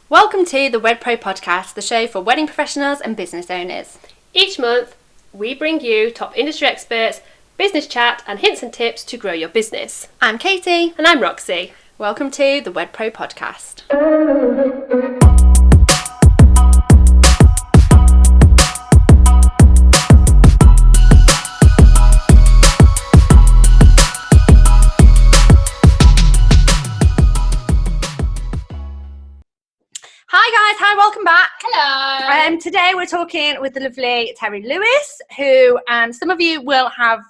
Welcome to the Wed Pro Podcast, the show for wedding professionals and business owners. Each month, we bring you top industry experts, business chat, and hints and tips to grow your business. I'm Katie. And I'm Roxy. Welcome to the Wed Pro Podcast. Welcome back. Hello. Today we're talking with the lovely Terry Lewis, who some of you will have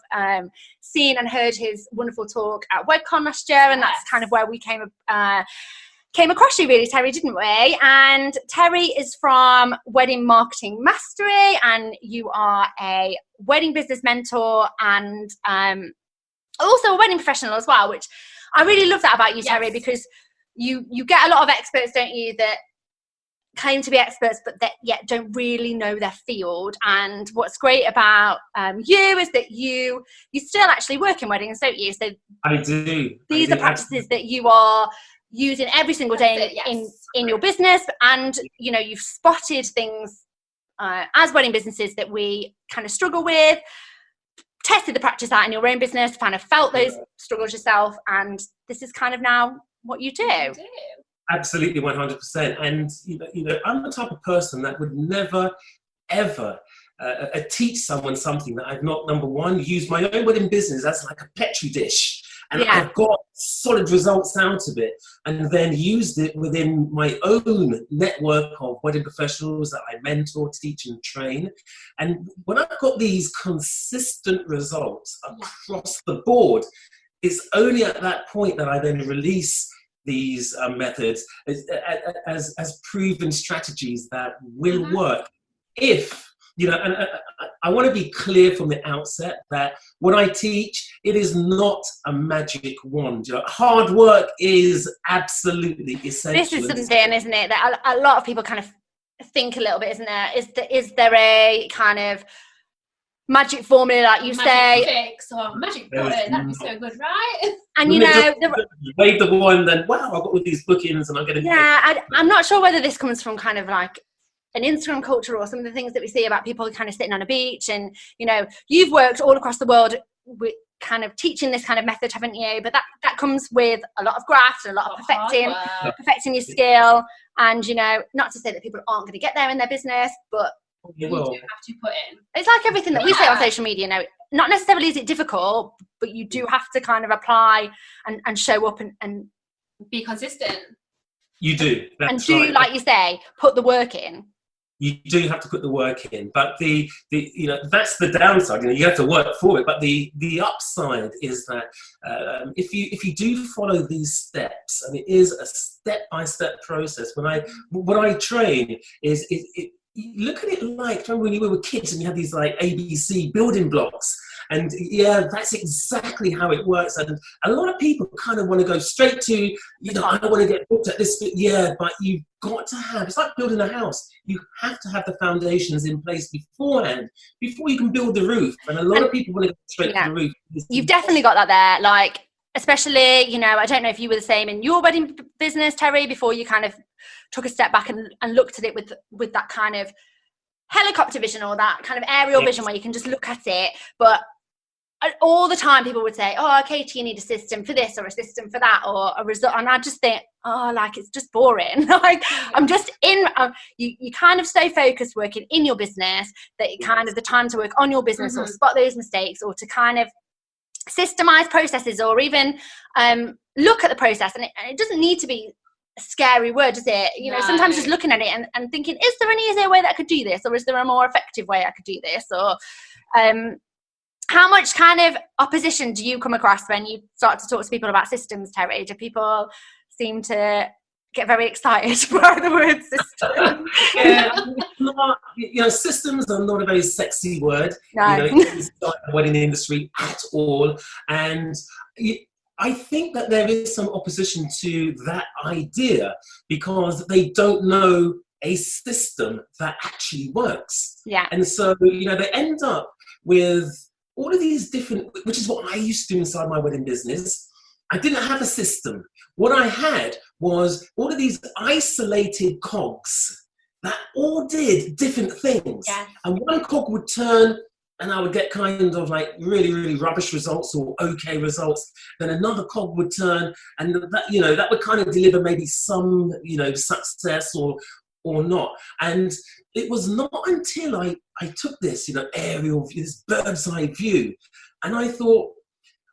seen and heard his wonderful talk at WedCon last year, and that's kind of where we came across you, really, Terry, didn't we? And Terry is from Wedding Marketing Mastery, and you are a wedding business mentor and also a wedding professional as well, which I really love that about you, Terry, because you get a lot of experts, don't you, that claim to be experts but that yet don't really know their field. And what's great about you is that you still actually work in weddings, don't you? So I do. These are practices that you are using every single day in your business, and you know, you've spotted things as wedding businesses that we kind of struggle with, tested the practice out in your own business, kind of felt those struggles yourself, and this is kind of now what you do. Absolutely, 100%. And you know, I'm the type of person that would never, ever teach someone something that I've not, number one, used my own wedding business as like a petri dish, and I've got solid results out of it, and then used it within my own network of wedding professionals that I mentor, teach, and train. And when I've got these consistent results across the board, it's only at that point that I then release these methods as proven strategies that will work. If, you know, and I want to be clear from the outset that what I teach, it is not a magic wand. You know, hard work is absolutely essential. This is something, isn't it, that a lot of people kind of think a little bit, isn't there? Is there a kind of magic formula, like you say, fix or magic button? That'd be so good, right? And you know, wave the wand, then wow, I've got all these bookings, and I'm going to. Yeah, I'm not sure whether this comes from kind of like an Instagram culture or some of the things that we see about people kind of sitting on a beach, and you know, you've worked all across the world with kind of teaching this kind of method, haven't you? But that comes with a lot of graft and a lot of perfecting your skill, and you know, not to say that people aren't going to get there in their business, but you do have to put in. It's like everything that we say on social media now. Not necessarily is it difficult, but you do have to kind of apply and show up and be consistent. You do. That's and do, like you say, put the work in. You do have to put the work in, but the you know, that's the downside. You know, you have to work for it. But the upside is that if you do follow these steps, and it is a step-by-step process. What I train is it look at it like, remember when you were kids and you had these like ABC building blocks, and that's exactly how it works. And a lot of people kind of want to go straight to, you know, I don't want to get booked at this, but you've got to have, it's like building a house. You have to have the foundations in place beforehand, before you can build the roof. And a lot of people want to go straight to the roof. You've definitely got that there, like, especially, you know, I don't know if you were the same in your wedding business, Terry, before you kind of took a step back and looked at it with that kind of helicopter vision or that kind of aerial vision where you can just look at it. But all the time people would say, oh, Katie, you need a system for this or a system for that or a result. And I just think, oh, like, it's just boring. Like, I'm just you kind of stay focused working in your business that it kind of the time to work on your business or spot those mistakes or to kind of systemize processes or even look at the process. And it doesn't need to be a scary word, does it? You know, sometimes just looking at it and thinking, is there an easier way that I could do this, or is there a more effective way I could do this? Or how much kind of opposition do you come across when you start to talk to people about systems, Terry? Do people seem to get very excited by the word system? You know, systems are not a very sexy word. No. You know, it's not in the wedding industry at all. And I think that there is some opposition to that idea because they don't know a system that actually works. Yeah. And so, you know, they end up with all of these different, which is what I used to do inside my wedding business. I didn't have a system. What I had was all of these isolated cogs that all did different things. Yes. And one cog would turn and I would get kind of like really, really rubbish results or okay results. Then another cog would turn and that, you know, that would kind of deliver maybe some, you know, success or not. And it was not until I took this, you know, aerial, this bird's eye view, and I thought,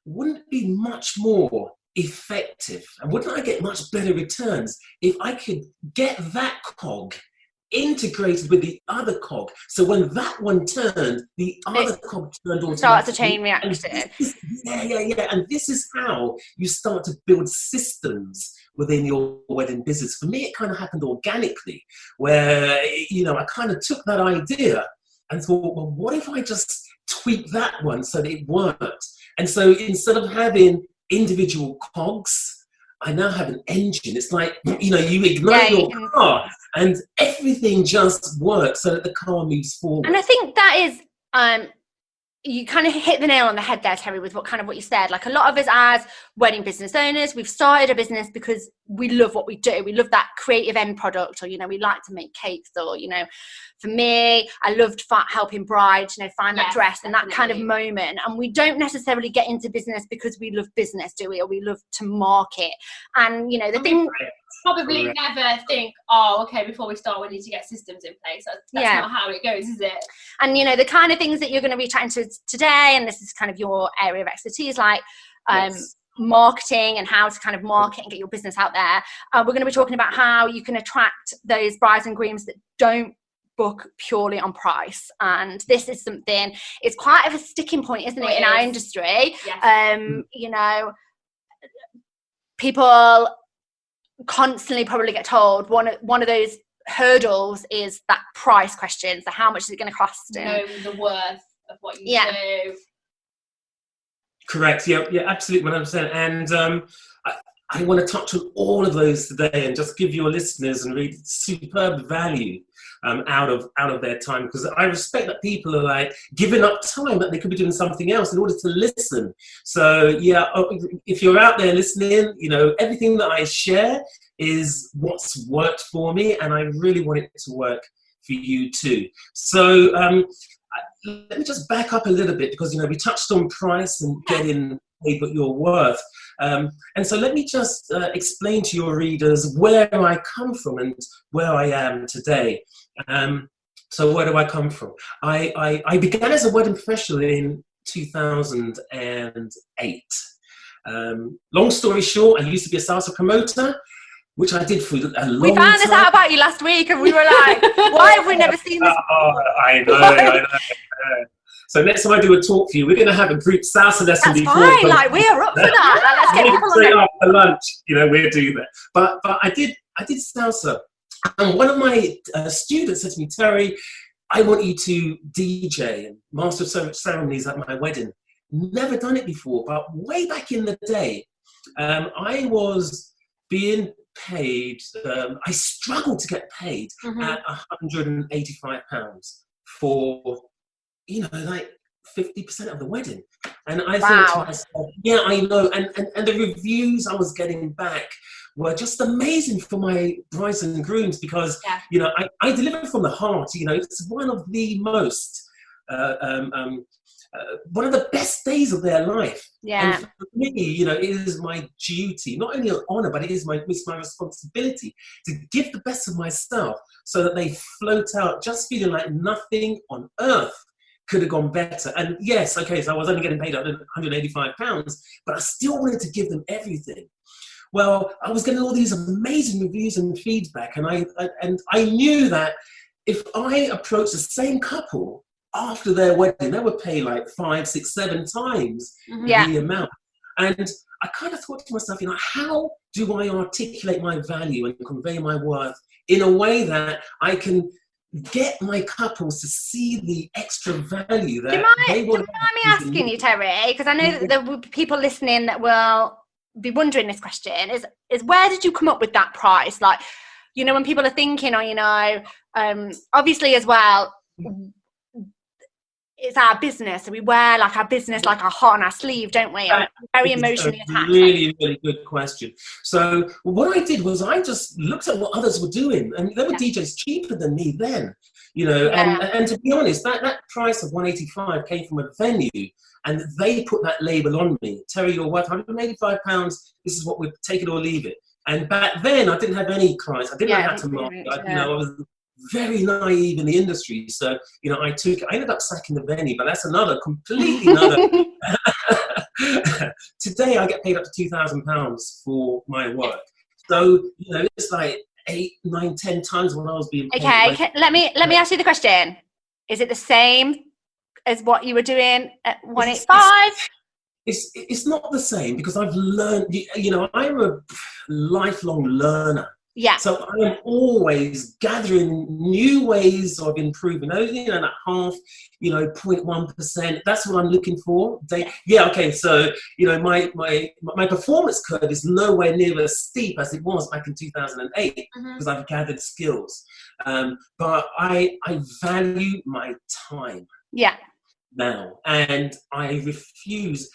wouldn't it be much more effective and wouldn't I get much better returns if I could get that cog integrated with the other cog, so when that one turned, the other cog turned automatically. Starts a chain reaction. And this is how you start to build systems within your wedding business. For me, it kind of happened organically, where, you know, I kind of took that idea and thought, well, what if I just tweak that one so that it worked? And so instead of having individual cogs, I now have an engine. It's like, you know, you ignite your car and everything just works so that the car moves forward. And I think that is, you kind of hit the nail on the head there, Terry, with what you said. Like, a lot of us as wedding business owners, we've started a business because we love what we do. We love that creative end product, or, you know, we like to make cakes, or, you know, for me, I loved helping brides, you know, find that dress and that kind of moment. And we don't necessarily get into business because we love business, do we? Or we love to market. And, you know, the thing... Probably never think, oh, okay, before we start, we need to get systems in place. That's not how it goes, is it? And, you know, the kind of things that you're going to be chatting to today, and this is kind of your area of expertise, like marketing and how to kind of market and get your business out there. We're going to be talking about how you can attract those brides and grooms that don't book purely on price. And this is something, it's quite of a sticking point, isn't it, in our industry? Yes. You know, people constantly probably get told one of those hurdles is that price question. So how much is it going to cost? Know the worth of what you do. Correct. Yeah, absolutely, 100%. And I want to touch on all of those today and just give your listeners and read superb value out of their time, because I respect that people are like giving up time that they could be doing something else in order to listen. So if you're out there listening, you know, everything that I share is what's worked for me, and I really want it to work for you too. So let me just back up a little bit, because, you know, we touched on price and getting paid what you're worth. And so let me just explain to your readers where I come from and where I am today. So where do I come from? I began as a wedding professional in 2008. Long story short, I used to be a salsa promoter, which I did for a long time. We found this out about you last week, and we were like, why have we never seen this before? I know. So next time I do a talk for you, we're going to have a group salsa lesson. That's fine. Like, we are up for that. Like, let's get people straight after lunch. You know, we'll do that. But I did salsa, and one of my students said to me, Terry, I want you to DJ and master of ceremonies at my wedding. Never done it before, but way back in the day, I was being paid. I struggled to get paid at £185 for, you know, like 50% of the wedding. And I thought to myself, yeah, I know. And the reviews I was getting back were just amazing for my brides and grooms, because, you know, I deliver from the heart. You know, it's one of the most, one of the best days of their life. Yeah. And for me, you know, it is my duty, not only an honor, but it's my responsibility to give the best of myself so that they float out just feeling like nothing on earth could have gone better. And yes, okay, so I was only getting paid £185, but I still wanted to give them everything. Well, I was getting all these amazing reviews and feedback, and I knew that if I approached the same couple after their wedding, they would pay like 5, 6, 7 times the amount. And I kind of thought to myself, you know, how do I articulate my value and convey my worth in a way that I can get my couples to see the extra value that they will. Do you mind me asking you, Terry? Because I know that there will be people listening that will be wondering this question: is where did you come up with that price? Like, you know, when people are thinking, or, you know, obviously as well, it's our business, so we wear like our business like our heart on our sleeve, don't we? And we're very emotionally attached. Really, really good question. So what I did was I just looked at what others were doing, and there were DJs cheaper than me then, you know. And to be honest, that price of 185 came from a venue, and they put that label on me. Terry, you're worth £185. This is what we'll take it or leave it. And back then, I didn't have any clients. I didn't know how to market. I was very naive in the industry. So, you know, I ended up sacking the venue, but that's completely another. Today, I get paid up to £2,000 for my work. So, you know, it's like 8, 9, 10 times what I was being paid. Okay, let me ask you the question. Is it the same as what you were doing at 185? It's not the same, because I've learned, you know, I'm a lifelong learner. Yeah. So I am always gathering new ways of improving. Only at half, you know, 0.1%. That's what I'm looking for. Okay. So, you know, my performance curve is nowhere near as steep as it was back in 2008 because I've gathered skills. But I value my time. Yeah. Now, and I refuse.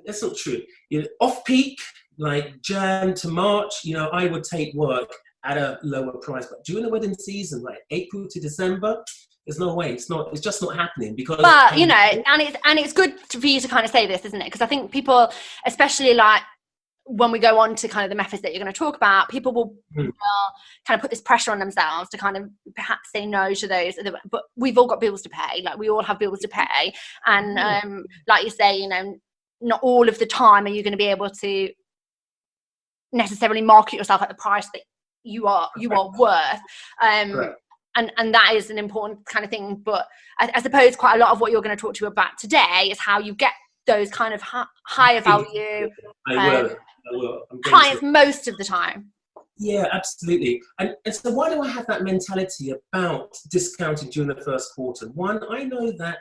That's not true. You know, off peak, like Jan to March, you know, I would take work at a lower price. But during the wedding season, like April to December, there's no way. It's just not happening, because. But you know, and it's good for you to kind of say this, isn't it? Because I think people, especially like when we go on to kind of the methods that you're going to talk about, people will kind of put this pressure on themselves to kind of perhaps say no to those. But we've all got bills to pay. Like, we all have bills to pay, and like you say, you know, not all of the time are you going to be able to necessarily market yourself at the price that you are worth. And that is an important kind of thing. But I suppose quite a lot of what you're going to talk to about today is how you get those kind of higher value clients most of the time. Yeah, absolutely. And so why do I have that mentality about discounting during the first quarter? One, I know that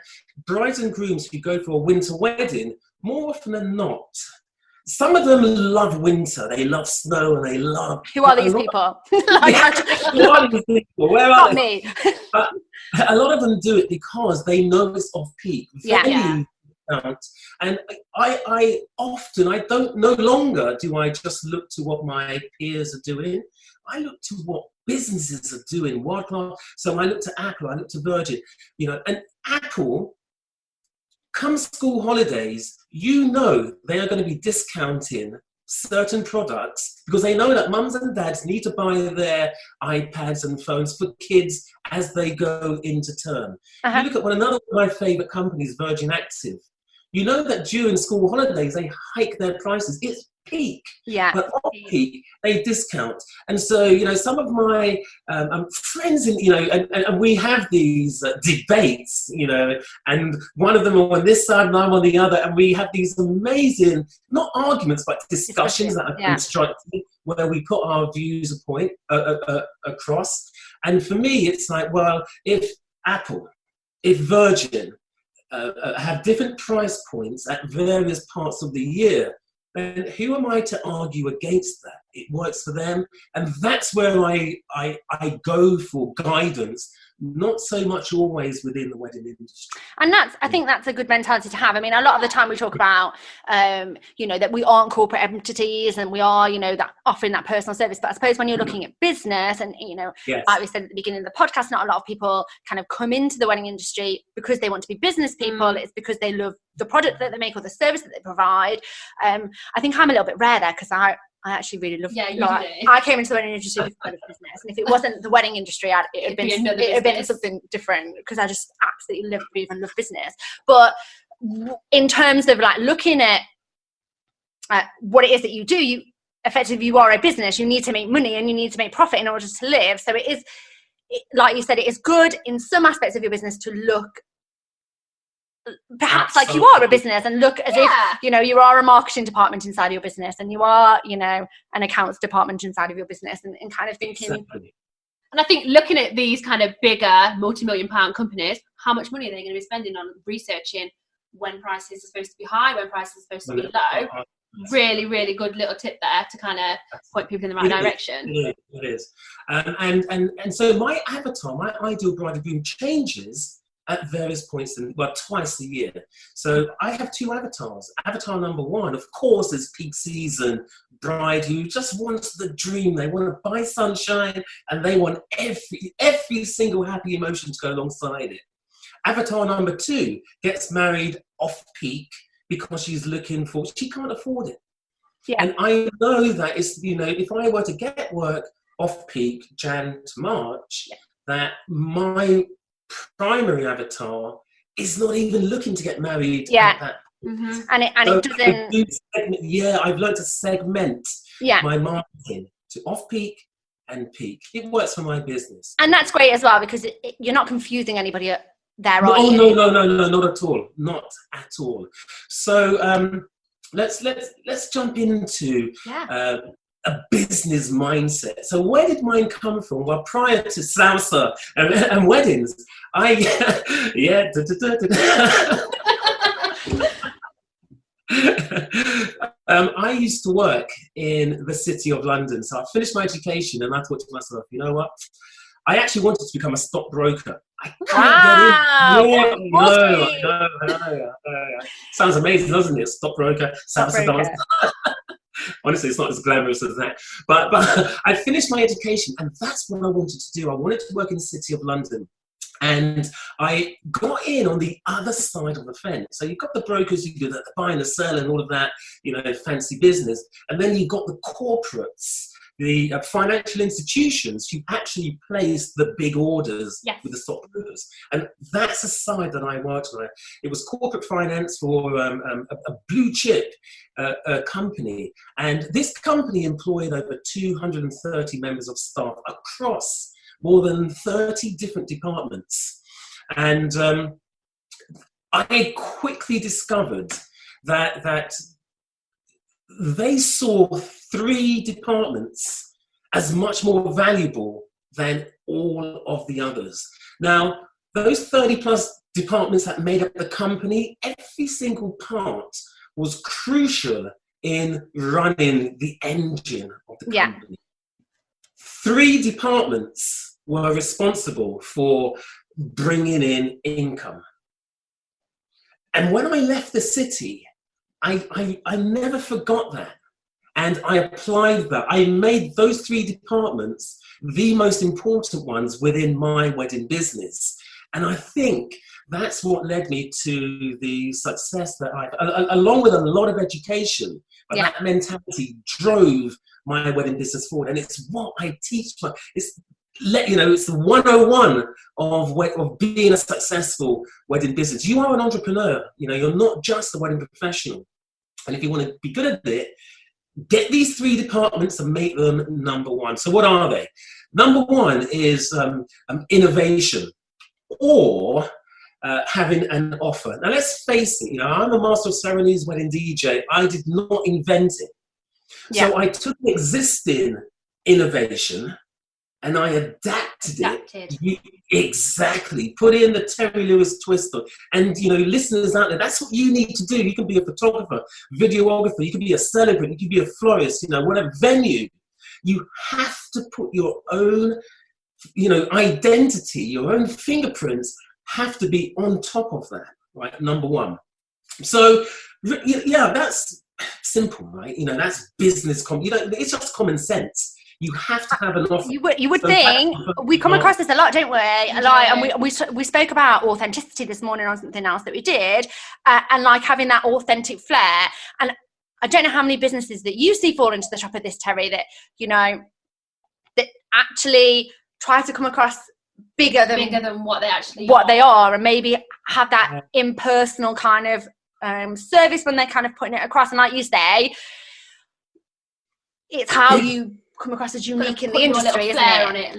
brides and grooms who go for a winter wedding, more often than not, some of them love winter, they love snow, and they love... Who are these people? Who are these people? Where are they? Me. But a lot of them do it because they know it's off-peak. And I often, no longer do I just look to what my peers are doing. I look to what businesses are doing. So I look to Apple, I look to Virgin, you know, and Apple, come school holidays, you know they are going to be discounting certain products because they know that mums and dads need to buy their iPads and phones for kids as they go into term. You look at another of my favourite companies, Virgin Active. You know that during school holidays, they hike their prices. It's peak. Yeah. But off peak, they discount. And so, you know, some of my friends, you know, and we have these debates, you know, and one of them on this side and I'm on the other. And we have these amazing, not arguments, but discussions that are constructive, where we put our views across. And for me, it's like, well, if Apple, if Virgin, have different price points at various parts of the year, then who am I to argue against that? It works for them, and that's where I go for guidance, not so much always within the wedding industry. And I think that's a good mentality to have. I mean, a lot of the time we talk about, you know, that we aren't corporate entities and we are, you know, that offering that personal service. But I suppose when you're looking at business and, you know, like we said at the beginning of the podcast, not a lot of people kind of come into the wedding industry because they want to be business people. It's because they love the product that they make or the service that they provide. I think I'm a little bit rare there because I actually really love I came into the wedding industry because of business, and if it wasn't the wedding industry, it had been something different, because I just absolutely love business. But in terms of like looking at what it is that you do, you are a business. You need to make money and you need to make profit in order to live. So like you said, it is good in some aspects of your business to look perhaps like you are a business and look as if, you know, you are a marketing department inside your business and you are, you know, an accounts department inside of your business, and kind of thinking. Exactly. And I think looking at these kind of bigger multi-million-pound companies, how much money are they going to be spending on researching when prices are supposed to be high, when prices are supposed to be low? Really, really good little tip there to kind of point people in the right direction. It is. And so my avatar, my ideal bride and groom changes at various points, twice a year. So I have 2 avatars. Avatar number 1, of course, is peak season bride who just wants the dream. They want to buy sunshine and they want every single happy emotion to go alongside it. Avatar number 2 gets married off peak because she can't afford it. Yeah. And I know that if I were to get work off peak Jan to March, that my primary avatar is not even looking to get married at that point. Mm-hmm. And it doesn't. I've learned to segment my marketing to off peak and peak. It works for my business. And that's great as well, because you're not confusing anybody there, no, are you? No, not at all. Not at all. So let's jump into a business mindset. So where did mine come from? Well, prior to salsa and weddings, I used to work in the City of London. So I finished my education and I thought to myself, you know what? I actually wanted to become a stockbroker. I couldn't get in. I know. Sounds amazing, doesn't it? Stockbroker, salsa dancer. Honestly, it's not as glamorous as that. But I finished my education and that's what I wanted to do. I wanted to work in the City of London. And I got in on the other side of the fence. So you've got the brokers who do the buy and the sell and all of that, fancy business. And then you've got the corporates, the financial institutions who actually place the big orders with the stockbrokers. And that's a side that I worked on. It was corporate finance for a blue chip company. And this company employed over 230 members of staff across more than 30 different departments. And I quickly discovered that they saw 3 departments as much more valuable than all of the others. Now, those 30 plus departments that made up the company, every single part was crucial in running the engine of the company. 3 departments were responsible for bringing in income. And when I left the city, I never forgot that. And I applied that. I made those 3 departments the most important ones within my wedding business. And I think that's what led me to the success that along with a lot of education, but that mentality drove my wedding business forward. And it's what I teach. It's the 101 of being a successful wedding business. You are an entrepreneur. You're not just a wedding professional. And if you want to be good at it, get these 3 departments and make them number 1. So what are they? Number 1 is innovation or having an offer. Now let's face it, I'm a master of ceremonies, wedding DJ. I did not invent it. So I took an existing innovation and I adapted it. Exactly. Put in the Terry Lewis twist on. And, listeners out there, that's what you need to do. You can be a photographer, videographer, you can be a celebrant, you can be a florist, whatever venue. You have to put your own, identity, your own fingerprints have to be on top of that, right? Number 1. So, that's simple, right? That's business. It's just common sense. You have to have an offer. You would think we come across this a lot, don't we? And we spoke about authenticity this morning on something else that we did, and having that authentic flair. And I don't know how many businesses that you see fall into the trap of this, Terry. That that actually try to come across bigger than what they are, and maybe have that impersonal kind of service when they're kind of putting it across. And like you say, it's how you come across as unique in the industry, isn't it?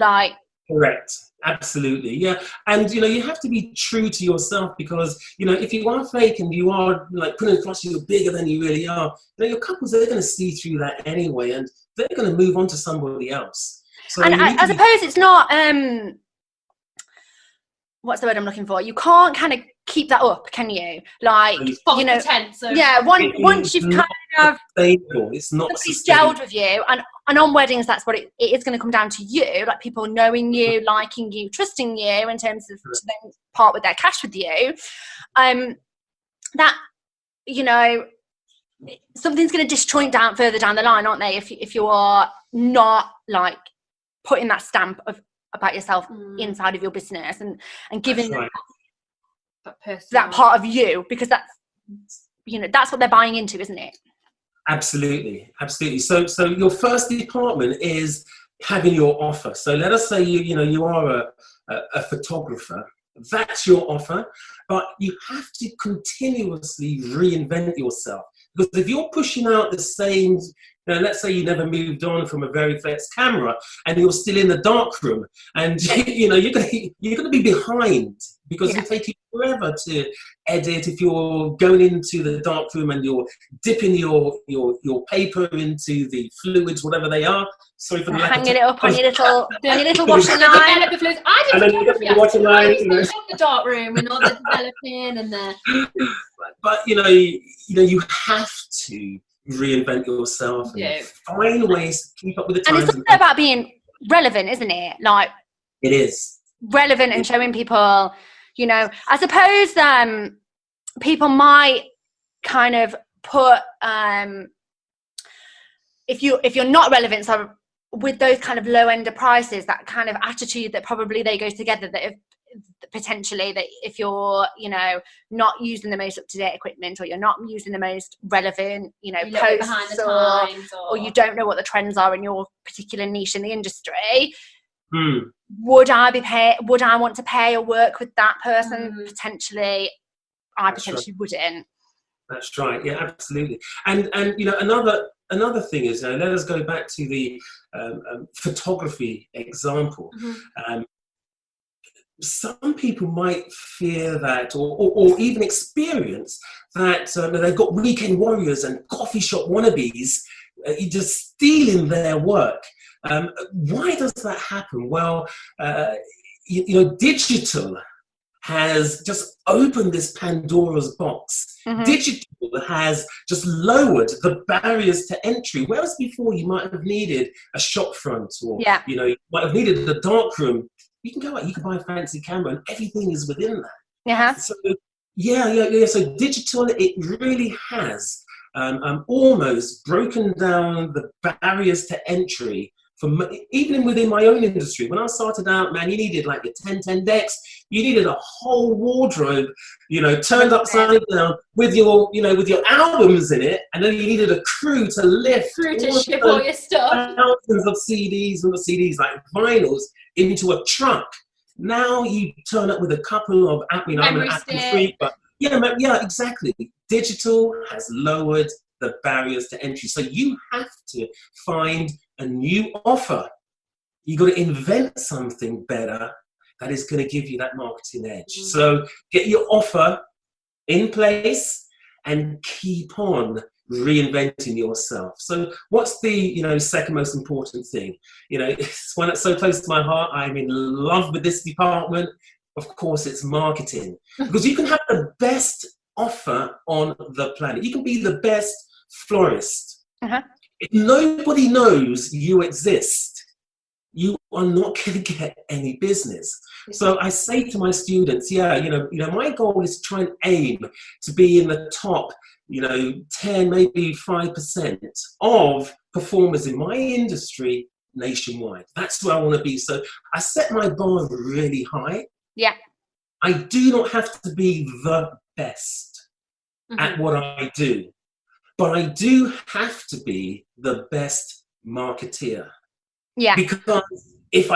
Correct. Absolutely. Yeah. And, you have to be true to yourself because, if you are fake and you are putting across you're bigger than you really are, your couples, they're going to see through that anyway and they're going to move on to somebody else. So and I suppose it's not, what's the word I'm looking for? You can't kind of keep that up, can you? Like, you know, pretense of, once you've kind of it's not somebody's gelled with you, and on weddings, that's what it is going to come down to you, like people knowing you, liking you, trusting you in terms of to then part with their cash with you. That, you know, something's going to disjoint down further down the line, aren't they? If you are not like putting that stamp about yourself inside of your business and giving that part of you, because that's, you know, that's what they're buying into, isn't it? Absolutely. So your first department is having your offer. So let us say you are a photographer. That's your offer, but you have to continuously reinvent yourself, because if you're pushing out the same, let's say you never moved on from a very flex camera and you're still in the dark room, and you're going to be behind, because it takes you forever to edit. If you're going into the dark room and you're dipping your paper into the fluids, whatever they are, sorry for the hanging it up on your little washing line. I didn't washing line. In the dark room and all the developing and the. But you have to reinvent yourself and find ways to keep up with the times. And it's also about being relevant, isn't it? Like, it is relevant and showing people, you know, I suppose people might kind of put if you're not relevant, so with those kind of low end of prices, that kind of attitude that probably they go together, that if potentially that if you're, you know, not using the most up-to-date equipment, or you're not using the most relevant, you know, posts, or you don't know what the trends are in your particular niche in the industry, would I want to pay or work with that person? Potentially I potentially wouldn't. That's right. Yeah, absolutely. And you know, another thing is, let us go back to the photography example. Some people might fear that, or even experience that they've got weekend warriors and coffee shop wannabes just stealing their work. Why does that happen? Well, digital has just opened this Pandora's box. Digital has just lowered the barriers to entry. Whereas before you might have needed a shop front, or you might have needed a dark room. You can go out, you can buy a fancy camera, and everything is within that. So So digital, it really has almost broken down the barriers to entry. Even within my own industry, when I started out, man, you needed like your 1010 decks. You needed a whole wardrobe, turned upside down with your albums in it, and then you needed a crew to lift, ship all your stuff, thousands of CDs, and CDs like vinyls, into a truck. Now you turn up with a couple of, I'm an Apple freak, but exactly. Digital has lowered the barriers to entry, so you have to find a new offer. You got to invent something better that is going to give you that marketing edge. So get your offer in place and keep on reinventing yourself. So what's the second most important thing? It's one that's so close to my heart. I'm in love with this department. Of course, it's marketing, because you can have the best offer on the planet. You can be the best florist. If nobody knows you exist, you are not going to get any business. So I say to my students, my goal is to try and aim to be in the top, 10, maybe 5% of performers in my industry nationwide. That's where I want to be. So I set my bar really high. Yeah. I do not have to be the best at what I do, but I do have to be the best marketeer. Yeah. Because if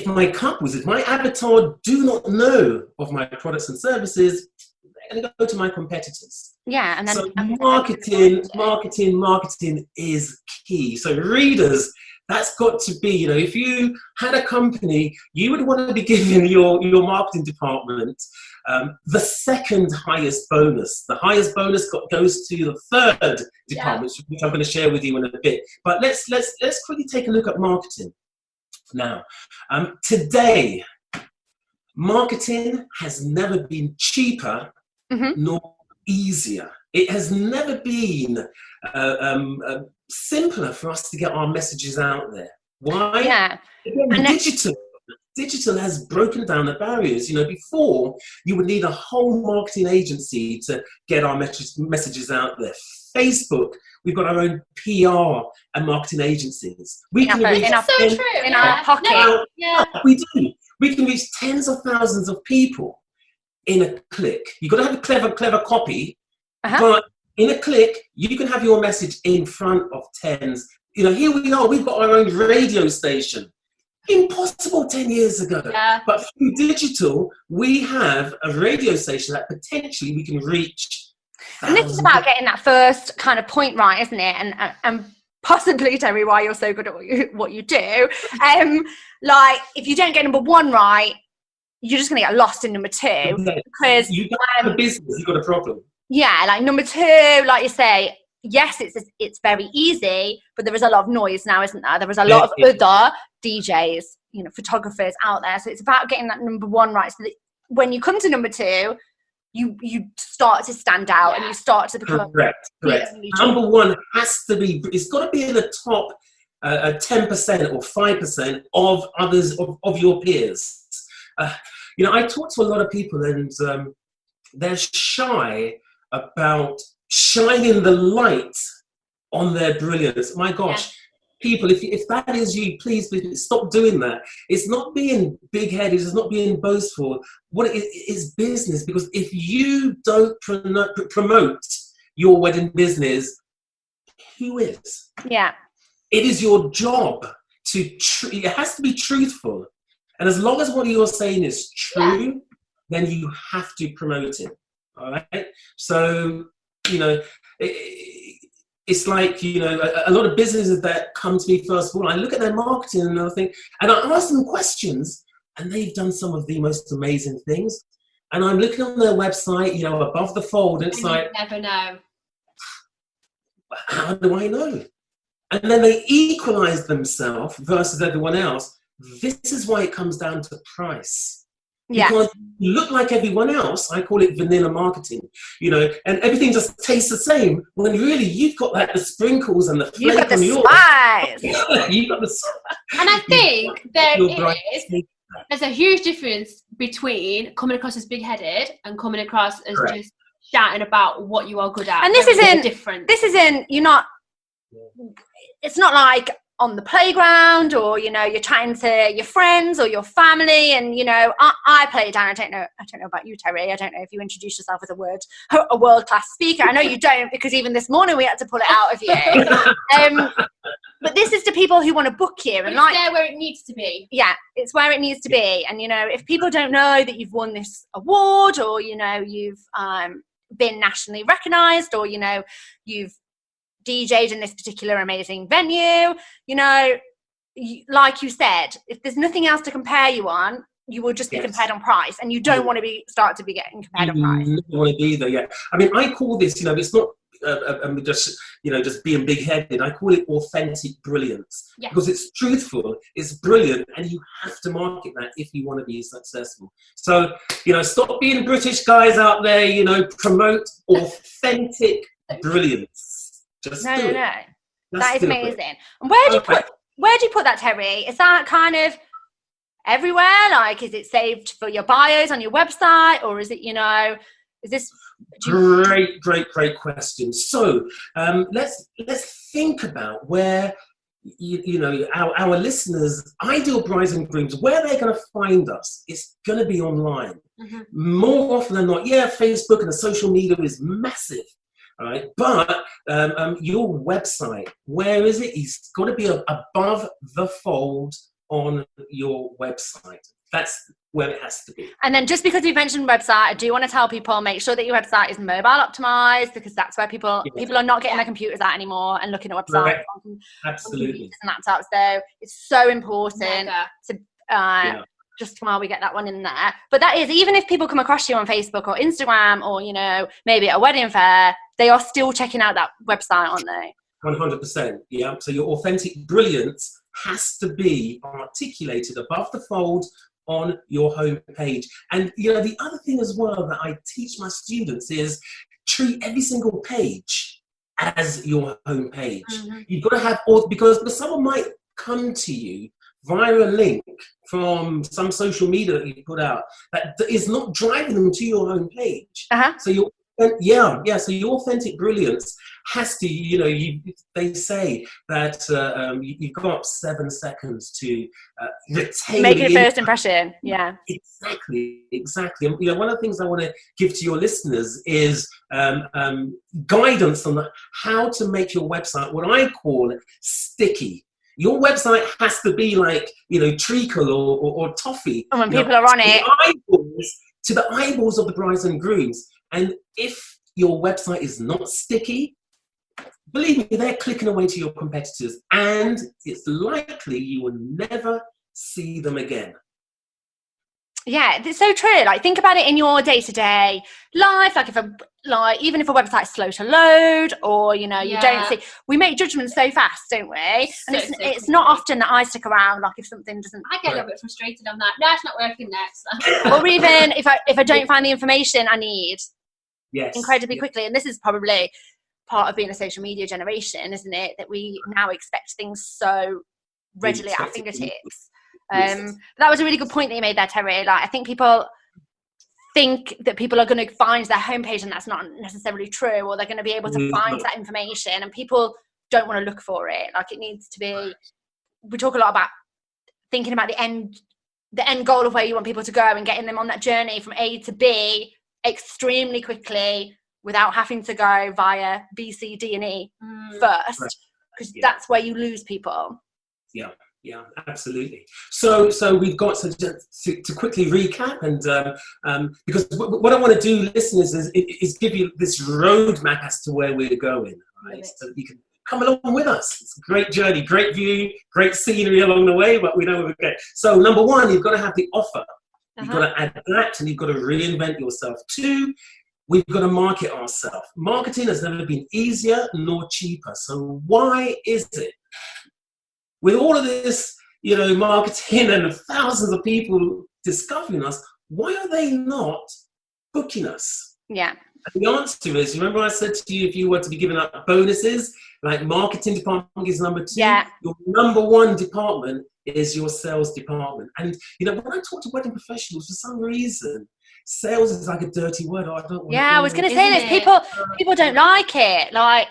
my avatar do not know of my products and services, they're going to go to my competitors. Yeah, and then so marketing is key. So readers, that's got to be, if you had a company, you would want to be giving your marketing department the second highest bonus. The highest bonus goes to the third department, which I'm going to share with you in a bit. But let's quickly take a look at marketing now. Today, marketing has never been cheaper nor easier. It has never been simpler for us to get our messages out there. Why? Yeah. Again, digital has broken down the barriers. Before, you would need a whole marketing agency to get our messages out there. Facebook, we've got our own PR and marketing agencies. We can reach in our pocket. We do. We can reach tens of thousands of people in a click. You've got to have a clever copy, but in a click, you can have your message in front of tens. Here we are. We've got our own radio station. Impossible 10 years ago. Yeah. But through digital, we have a radio station that potentially we can reach. And this is about getting that first kind of point right, isn't it? And possibly, Terry, why you're so good at what you do. Like, if you don't get number one right, you're just going to get lost in number two. Because you don't have a business, you've got a problem. Yeah, like number two, like you say, yes, it's very easy, but there is a lot of noise now, isn't there? There is a lot of other DJs, photographers out there. So it's about getting that number one right, so that when you come to number two, you start to stand out and you start to become correct. Number one it's got to be in the top 10% or 5% of others of your peers. I talk to a lot of people, and they're shy about shining the light on their brilliance. My gosh, people, if that is you, please stop doing that. It's not being big-headed, it's not being boastful. What it is business, because if you don't promote your wedding business, who is? Yeah. It is your job it has to be truthful. And as long as what you're saying is true, then you have to promote it. All right? So, it's like, a lot of businesses that come to me, first of all, I look at their marketing and I think, and I ask them questions, and they've done some of the most amazing things. And I'm looking on their website, above the fold, and it's like, you never know. How do I know? And then they equalize themselves versus everyone else. This is why it comes down to price. Because you look like everyone else. I call it vanilla marketing, and everything just tastes the same, when really you've got like the sprinkles and the flake on yours. You've got the spice. And I think there's a huge difference between coming across as big-headed and coming across as just shouting about what you are good at. And this isn't, it's not like on the playground, or you're chatting to your friends or your family, and I play it down. I don't know about you, Terry. I don't know if you introduce yourself as a world-class speaker. I know you don't, because even this morning we had to pull it out of you. But this is to people who want to book you, and it's there where it needs to be. Yeah, it's where it needs to be. And if people don't know that you've won this award, or you've been nationally recognised, or you've DJ'd in this particular amazing venue, like you said, if there's nothing else to compare you on, you will just be compared on price, and you don't want to start to be getting compared on price. You don't want to be there, I mean, I call this, it's not just being big-headed. I call it authentic brilliance, because it's truthful, it's brilliant, and you have to market that if you want to be successful. So, stop being British guys out there, promote authentic brilliance. Just do it. That is amazing. And where do you put that, Terry? Is that kind of everywhere? Like, is it saved for your bios on your website, or is it, is this? Great question. So let's think about where our listeners, ideal brides and grooms, where they're going to find us. It's going to be online. More often than not. Facebook and the social media is massive. All right, but your website, where is it? It's got to be above the fold on your website. That's where it has to be. And then, just because we mentioned website, I do want to tell people, make sure that your website is mobile optimized, because that's where people are not getting their computers out anymore and looking at websites. Absolutely. And laptops. So it's so important to just while we get that one in there. But that is, even if people come across you on Facebook or Instagram, or maybe at a wedding fair, they are still checking out that website, aren't they? 100%. So your authentic brilliance has to be articulated above the fold on your homepage. And the other thing as well that I teach my students is treat every single page as your homepage. You've got to have all, because someone might come to you via a link from some social media that you put out that is not driving them to your homepage. So so your authentic brilliance has to, they say that you've got 7 seconds to retain. Make a first impression. Yeah. Exactly. And, one of the things I want to give to your listeners is guidance on how to make your website, what I call sticky. Your website has to be like, treacle or toffee. And when people are on it. To the eyeballs of the brides and grooms. And if your website is not sticky, believe me, they're clicking away to your competitors, and it's likely you will never see them again. Yeah, it's so true. Like, think about it in your day-to-day life. Like, even if a website's slow to load, or you don't see, we make judgments so fast, don't we? And it's not often that I stick around. Like, if something doesn't, I get a little bit frustrated on that. No, it's not working next. Or even if I don't find the information I need, incredibly quickly. And this is probably part of being a social media generation, isn't it? That we now expect things so readily at our fingertips. That was a really good point that you made there, Terry. Like, I think people think that people are going to find their homepage, and that's not necessarily true, or they're going to be able to find that information, and people don't want to look for it. Like, it needs to be, we talk a lot about thinking about the end goal of where you want people to go and getting them on that journey from A to B extremely quickly without having to go via B, C, D, and E first, because that's where you lose people. Yeah, absolutely. So we've got to quickly recap, and because what I want to do, listeners, is give you this roadmap as to where we're going, right? So you can come along with us. It's a great journey, great view, great scenery along the way, but we know where we're going. So number one, you've got to have the offer. You've got to adapt, and you've got to reinvent yourself. 2, we've got to market ourselves. Marketing has never been easier nor cheaper. So why is it, with all of this, marketing and thousands of people discovering us, why are they not booking us? Yeah. And the answer is, remember I said to you, if you were to be giving out bonuses, like marketing department is number 2, your number 1 department is your sales department. And, when I talk to wedding professionals, for some reason, sales is like a dirty word. I don't want I was going to say this. People don't like it. Like,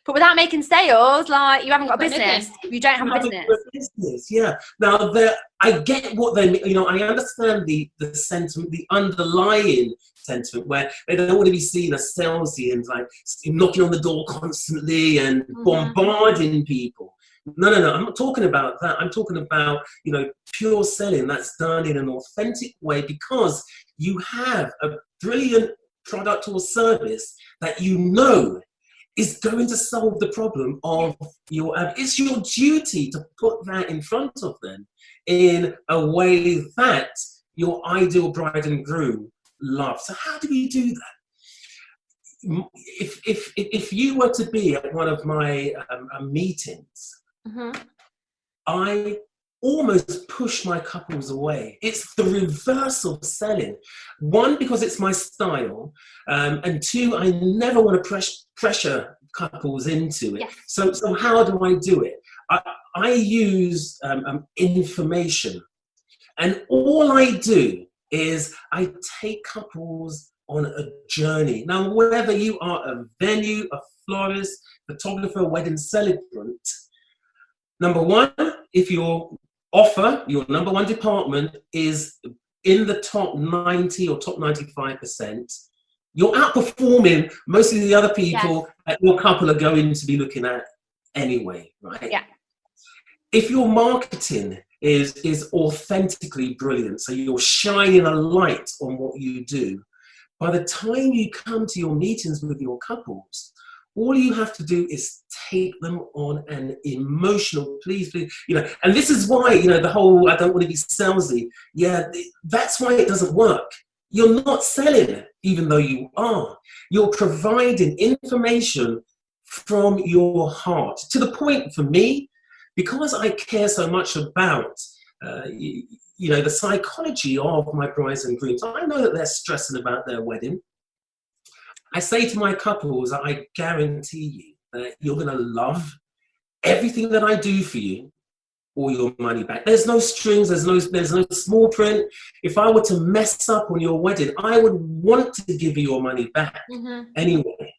but without making sales, like, you haven't got a business. You don't have a business. Yeah. Now, I get what they mean. I understand the sentiment, the underlying sentiment, where they don't want to be seen as salesy and like knocking on the door constantly and bombarding people. No. I'm not talking about that. I'm talking about, pure selling that's done in an authentic way, because you have a brilliant product or service that is going to solve the problem of your. It's your duty to put that in front of them in a way that your ideal bride and groom love. So how do we do that? If you were to be at one of my meetings, I almost push my couples away. It's the reverse of selling. 1, because it's my style, and 2, I never want to pressure couples into it. So how do I do it? I use information, and all I do is I take couples on a journey. Now, whether you are a venue, a florist, photographer, wedding celebrant, number 1, if your number 1 department is in the top 90 or top 95%, you're outperforming most of the other people that your couple are going to be looking at anyway, right? Yeah. If your marketing is authentically brilliant, so you're shining a light on what you do, by the time you come to your meetings with your couples, all you have to do is take them on an emotional, please, and this is why, the whole, I don't want to be salesy. That's why it doesn't work. You're not selling, even though you are. You're providing information from your heart, to the point, for me, because I care so much about the psychology of my brides and grooms. I know that they're stressing about their wedding. I say to my couples, I guarantee you that you're going to love everything that I do for you, all your money back. There's no strings, there's no small print. If I were to mess up on your wedding, I would want to give you your money back anyway.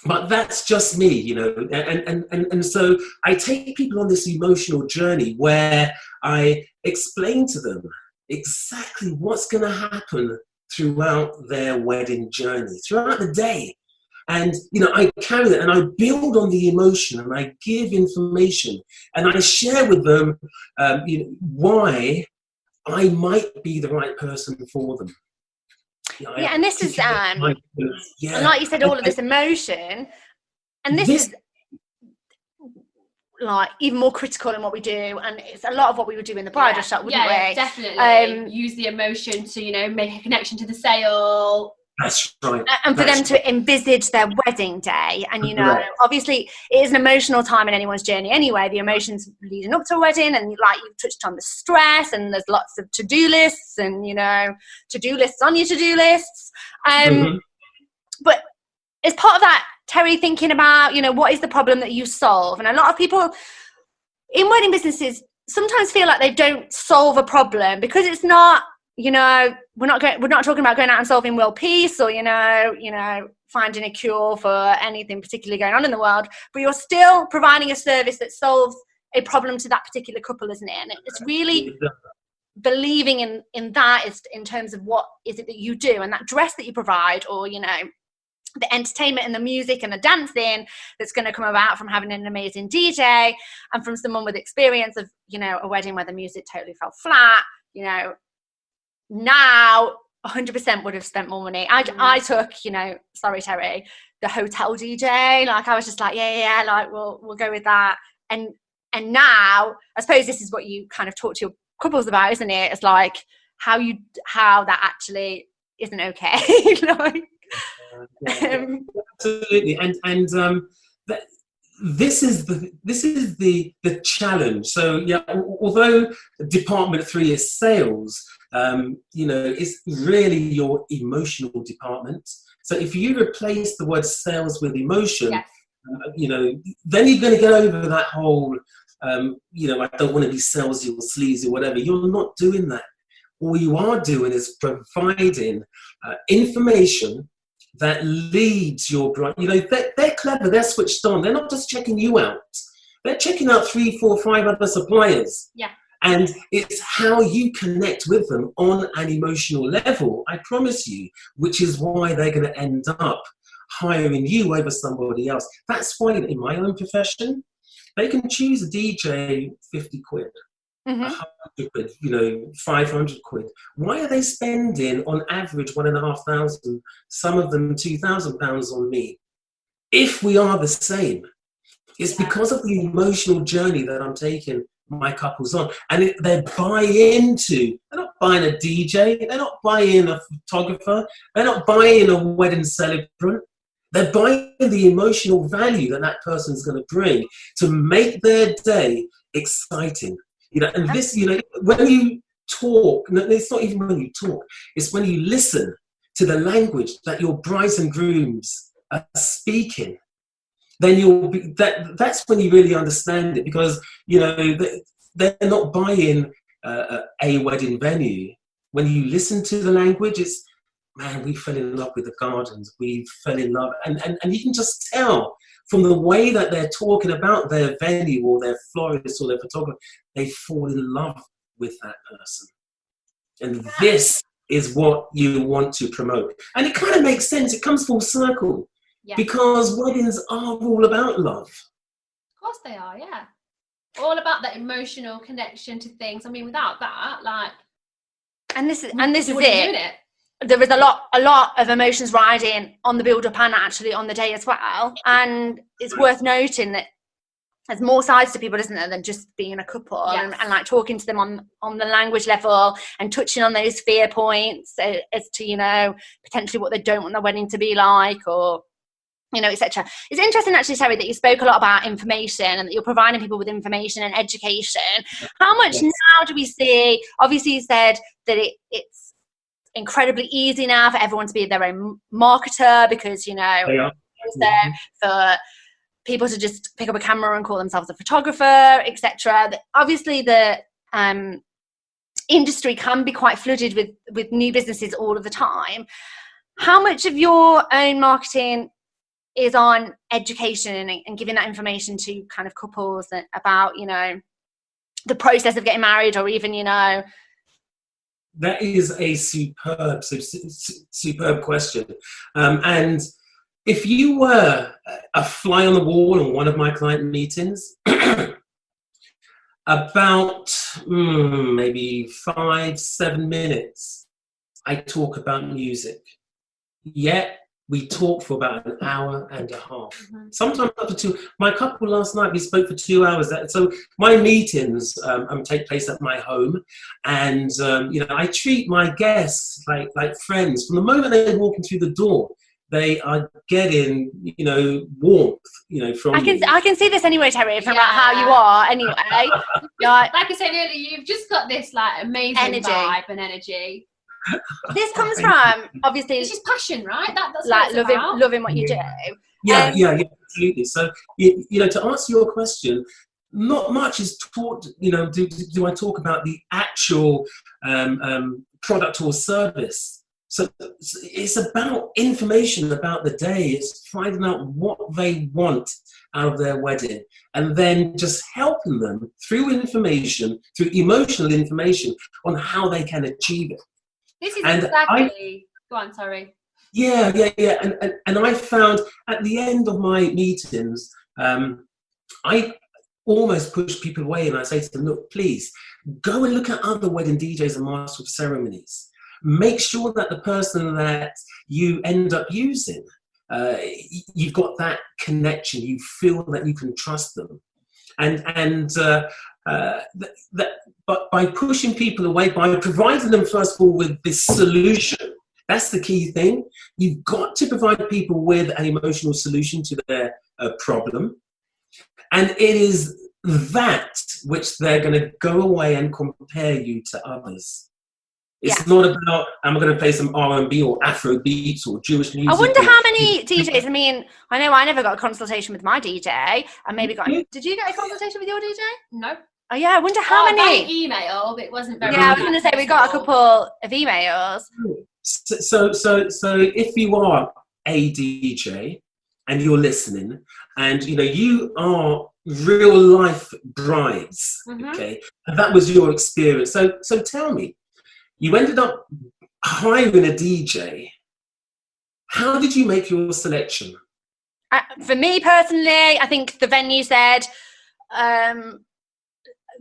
But that's just me, and so I take people on this emotional journey where I explain to them exactly what's going to happen throughout their wedding journey, throughout the day. And, I carry that and I build on the emotion and I give information and I share with them, why I might be the right person for them. And this is, and like you said, all of this emotion, and this is like even more critical in what we do, and it's a lot of what we would do in the bridal shop, wouldn't we? Yeah, definitely. Use the emotion to, make a connection to the sale. That's right. And for them to envisage their wedding day. And, obviously it is an emotional time in anyone's journey anyway, the emotions leading up to a wedding. And like you touched on the stress, and there's lots of to-do lists and, to-do lists on your to-do lists. But as part of that, Terry, thinking about, what is the problem that you solve? And a lot of people in wedding businesses sometimes feel like they don't solve a problem because it's not, we're not talking about going out and solving world peace or, finding a cure for anything particularly going on in the world, but you're still providing a service that solves a problem to that particular couple, isn't it? And it's really believing in that is in terms of what is it that you do, and that dress that you provide, or, the entertainment and the music and the dancing that's going to come about from having an amazing DJ and from someone with experience of, a wedding where the music totally fell flat, now 100% would have spent more money. I took, sorry Terry, the hotel DJ. Like I was just like, yeah, like we'll go with that. And now I suppose this is what you kind of talk to your couples about, isn't it? It's like how that actually isn't okay. Absolutely. And this is the challenge. So yeah, although Department 3 is sales, it's really your emotional department. So if you replace the word sales with emotion, then you're going to get over that whole, I don't want to be salesy or sleazy or whatever. You're not doing that. All you are doing is providing information that leads your bride. They're clever, they're switched on. They're not just checking you out. They're checking out 3, 4, 5 other suppliers. Yeah. And it's how you connect with them on an emotional level, I promise you, which is why they're going to end up hiring you over somebody else. That's why in my own profession, they can choose a DJ 50 quid. 100 quid, 500 quid. Why are they spending on average 1,500, some of them £2,000 on me? If we are the same, it's because of the emotional journey that I'm taking my couples on, and they're buying into. They're not buying a DJ. They're not buying a photographer. They're not buying a wedding celebrant. They're buying the emotional value that person's going to bring to make their day exciting. And this, when you talk, it's not even when you talk, it's when you listen to the language that your brides and grooms are speaking, then that's when you really understand it, because, they're not buying a wedding venue. When you listen to the language, it's, man, we fell in love with the gardens, we fell in love, and you can just tell from the way that they're talking about their venue or their florist or their photographer, they fall in love with that person. And this is what you want to promote. And it kind of makes sense. It comes full circle. Yeah. Because weddings are all about love. Of course they are, yeah. All about that emotional connection to things. I mean, without that, like... And this is it. There is a lot of emotions riding on the build-up and actually on the day as well. And it's worth noting that there's more sides to people, isn't there, than just being a couple. Yes. and like talking to them on the language level and touching on those fear points as to, potentially what they don't want their wedding to be like, or you know, etc. It's interesting actually, Terry, that you spoke a lot about information and that you're providing people with information and education. How much now do we see? Obviously, you said that it's incredibly easy now for everyone to be their own marketer, because, you know, for people to just pick up a camera and call themselves a photographer, etc. Obviously, the industry can be quite flooded with new businesses all of the time. How much of your own marketing is on education and giving that information to kind of couples about, you know, the process of getting married, or even, you know? That is a superb question. And if you were a fly on the wall in one of my client meetings, about maybe 5-7 minutes, I talk about music. Yet we talk for about an hour and a half. Sometimes up to 2. My couple last night, we spoke for 2 hours. So my meetings take place at my home, and you know, I treat my guests like friends. From the moment they walk in through the door, they are getting, you know, warmth, you know, from me. I can see this anyway, Terry, from how you are anyway. Like I said earlier, you've just got this like amazing vibe and energy. This comes from, obviously, it's just passion, right? That's like loving what you do. Yeah, absolutely. So, you know, to answer your question, not much is taught. You know, do I talk about the actual product or service? So it's about information about the day. It's finding out what they want out of their wedding, and then just helping them through information, through emotional information, on how they can achieve it. This is exactly. Go on, sorry. Yeah. And I found at the end of my meetings, I almost push people away, and I say to them, look, please go and look at other wedding DJs and master of ceremonies. Make sure that the person that you end up using, you've got that connection. You feel that you can trust them, but by pushing people away, by providing them first of all with this solution, that's the key thing. You've got to provide people with an emotional solution to their problem, and it is that which they're going to go away and compare you to others. It's not about, I'm going to play some R&B or Afro beats or Jewish music. I wonder how many DJs, I mean, I know I never got a consultation with my DJ, and maybe did you get a consultation with your DJ? No. Oh yeah, I wonder how many. By email, but it wasn't very. Yeah, I was going to say we got a couple of emails. So if you are a DJ and you're listening, and you know you are real life brides, okay, and that was your experience. So tell me, you ended up hiring a DJ. How did you make your selection? For me personally, I think the venue said,